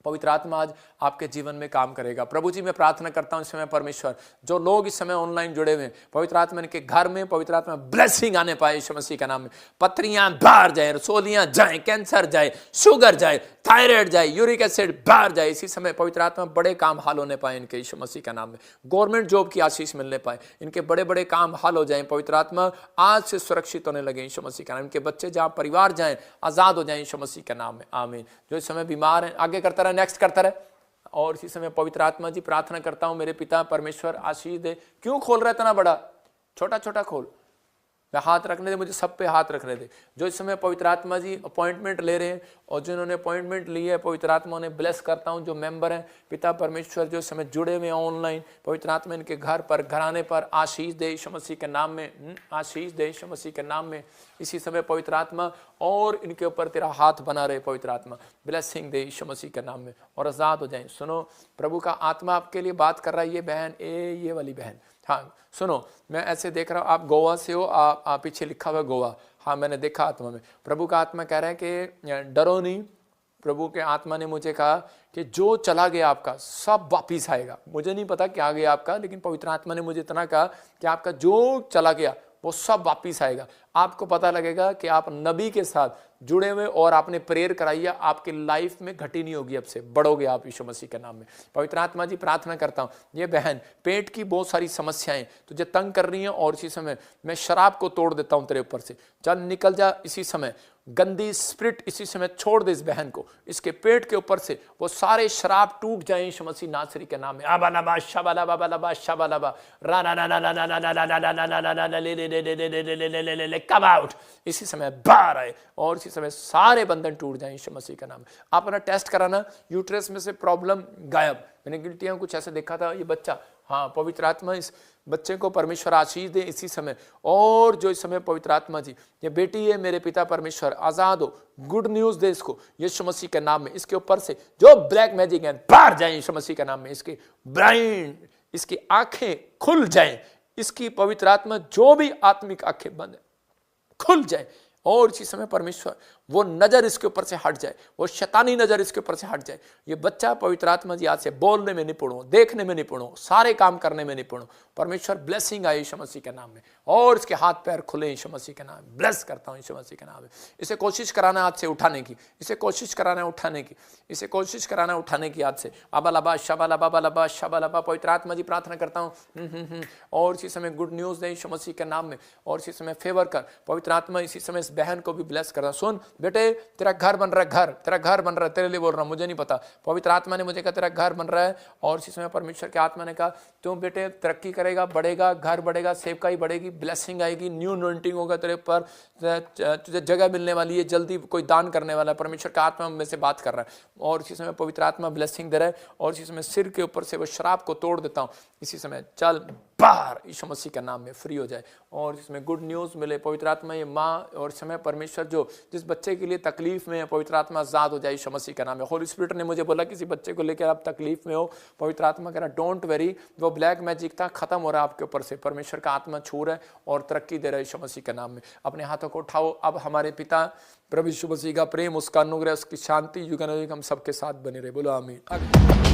पवित्र आत्मा आज आपके जीवन में काम करेगा। प्रभु जी, मैं प्रार्थना करता हूं इस समय परमेश्वर, जो लोग इस समय ऑनलाइन जुड़े हुए हैं, पवित्र आत्मा इनके घर में पवित्र आत्मा ब्लेसिंग आने पाए यीशु मसीह के नाम में। पथरियां बाहर जाए, रसोलियां जाए, कैंसर जाए, शुगर जाए, थायराइड जाए, यूरिक एसिड बाहर जाए। इसी समय पवित्र आत्मा बड़े काम हल होने पाए इनके यीशु मसीह के नाम में। गवर्नमेंट जॉब की आशीष मिलने पाए, इनके बड़े बड़े काम हल हो जाए। पवित्र आत्मा आज से सुरक्षित होने लगे यीशु मसीह के नाम। इनके बच्चे जहाँ परिवार जाए आजाद हो जाए यीशु मसीह के नाम में, आमीन। जो इस समय बीमार हैं आगे करता रहे, नेक्स्ट करता रहे। और इसी समय पवित्र आत्मा जी, प्रार्थना करता हूं मेरे पिता परमेश्वर, आशीष दे। क्यों खोल रहा है इतना बड़ा? छोटा छोटा खोल, मैं हाथ रखने दे, मुझे सब पे हाथ रखने दे। जो इस समय पवित्र आत्मा जी अपॉइंटमेंट ले रहे हैं और जिन्होंने अपॉइंटमेंट ली है, पवित्र आत्मा ने ब्लेस करता हूं। जो मेंबर हैं पिता परमेश्वर, जो इस समय जुड़े हुए हैं ऑनलाइन, पवित्र आत्मा इनके घर पर, घराने पर आशीष दे यीशु मसीह के नाम में, आशीष दे यीशु मसीह के नाम में। इसी समय पवित्र आत्मा और इनके ऊपर तेरा हाथ बना रहे पवित्र आत्मा, ब्लेसिंग दे यीशु मसीह के नाम में और आजाद हो जाए। सुनो, प्रभु का आत्मा आपके लिए बात कर रहा है। ये बहन, ये वाली बहन, हाँ सुनो, मैं ऐसे देख रहा हूँ आप गोवा से हो, आप पीछे लिखा हुआ गोवा, हाँ मैंने देखा आत्मा में। प्रभु का आत्मा कह रहा है कि डरो नहीं। प्रभु के आत्मा ने मुझे कहा कि जो चला गया आपका सब वापिस आएगा। मुझे नहीं पता क्या गया आपका, लेकिन पवित्र आत्मा ने मुझे इतना कहा कि आपका जो चला गया वो सब वापिस आएगा। आपको पता लगेगा कि आप नबी के साथ जुड़े हुए और आपने प्रेयर कराई है, आपकी लाइफ में घटी नहीं होगी, अब से बढ़ोगे आप यीशु मसीह के नाम में। पवित्र आत्मा जी, प्रार्थना करता हूँ, ये बहन पेट की बहुत सारी समस्याएं तुझे तंग कर रही हैं और इसी समय मैं शराब को तोड़ देता हूँ तेरे ऊपर से। चल निकल जा इसी समय, गंदी स्पिरिट इसी समय छोड़ दे इस बहन को। इसके पेट के ऊपर से वो सारे शराब टूट जाए यीशु मसीह नासरी के नाम में। आबालाबा शबालाबा शबालाबा रा रा रा रा रा रा रा रा रा रा रा रा ले ले ले ले ले ले ले ले ले ले ले कम आउट। इसी समय बाहर आए और इसी समय सारे बंधन टूट जाए यीशु मसीह के नाम में। आप अपना टेस्ट कराना, यूट्रस में से प्रॉब्लम गायब। मैंने गिल्टियां कुछ ऐसे देखा था, ये बच्चा, हाँ पवित्र आत्मा इस बच्चे को परमेश्वर आशीष दे इसी समय। और जो इस समय पवित्र आत्मा जी, ये बेटी है मेरे पिता परमेश्वर, आजाद हो, गुड न्यूज दे इसको यीशु मसीह के नाम में। इसके ऊपर से जो ब्लैक मैजिक है बाहर जाए यीशु मसीह के नाम में। इसके ब्राइन, इसकी आंखें खुल जाए, इसकी पवित्र आत्मा जो भी आत्मिक आंखें बंद है खुल जाए और इसी समय परमेश्वर वो नजर इसके ऊपर से हट जाए, वो शैतानी नजर इसके ऊपर से हट जाए। ये बच्चा पवित्र आत्मा जी आज से बोलने में निपुण हो, देखने में निपुण हो, सारे काम करने में निपुण हो। परमेश्वर ब्लेसिंग आए यीशु मसीह के नाम में और इसके हाथ पैर खुले यीशु मसीह के नाम में। ब्लेस करता हूँ यीशु मसीह के नाम में। इसे कोशिश कराना हाथ से उठाने की, इसे कोशिश कराना उठाने की, इसे कोशिश कराना उठाने की हाथ से। अबालाबा शबालाबा शबालाबा। पवित्र आत्मा जी, प्रार्थना करता हूँ और इसी समय गुड न्यूज दे यीशु मसीह के नाम में और इसी समय फेवर कर। पवित्र आत्मा इसी समय इस बहन को भी ब्लेस करना। सुन, बेटे तेरा घर बन रहा है, घर तेरा घर बन रहा है, तेरे लिए बोल रहा हूं, मुझे नहीं पता, पवित्र आत्मा ने मुझे कहा तेरा घर बन रहा है। और इसी समय परमेश्वर की आत्मा ने कहा तुम बेटे तरक्की करेगा, बढ़ेगा, घर बढ़ेगा, सेवकाई बढ़ेगी, ब्लेसिंग आएगी, न्यू अनॉइंटिंग होगा तेरे पर, तुझे जगह मिलने वाली है, जल्दी कोई दान करने वाला है। परमेश्वर का आत्मा में से बात कर रहा है और इसी समय पवित्र आत्मा ब्लेसिंग दे रहा है। और इसी समय सिर के ऊपर से वो शराब को तोड़ देता हूं इसी समय, चल बाहर यीशु मसीह के नाम में फ्री हो जाए। और इसमें गुड न्यूज़ मिले, पवित्र आत्मा ये माँ और समय परमेश्वर जो जिस बच्चे के लिए तकलीफ में है, पवित्र आत्मा आजाद हो जाए यीशु मसीह के नाम में। होली स्पिरिट ने मुझे बोला किसी बच्चे को लेकर आप तकलीफ में हो, पवित्र आत्मा कह रहा डोंट वेरी, वो ब्लैक मैजिक था खत्म हो रहा है आपके ऊपर से, परमेश्वर का आत्मा छू रहा है और तरक्की दे रहा है यीशु मसीह के नाम में। अपने हाथों को उठाओ। अब हमारे पिता प्रभु यीशु मसीह का प्रेम, उसका अनुग्रह, उसकी शांति युगानुयुग हम सबके साथ बने रहे। बोलो आमीन।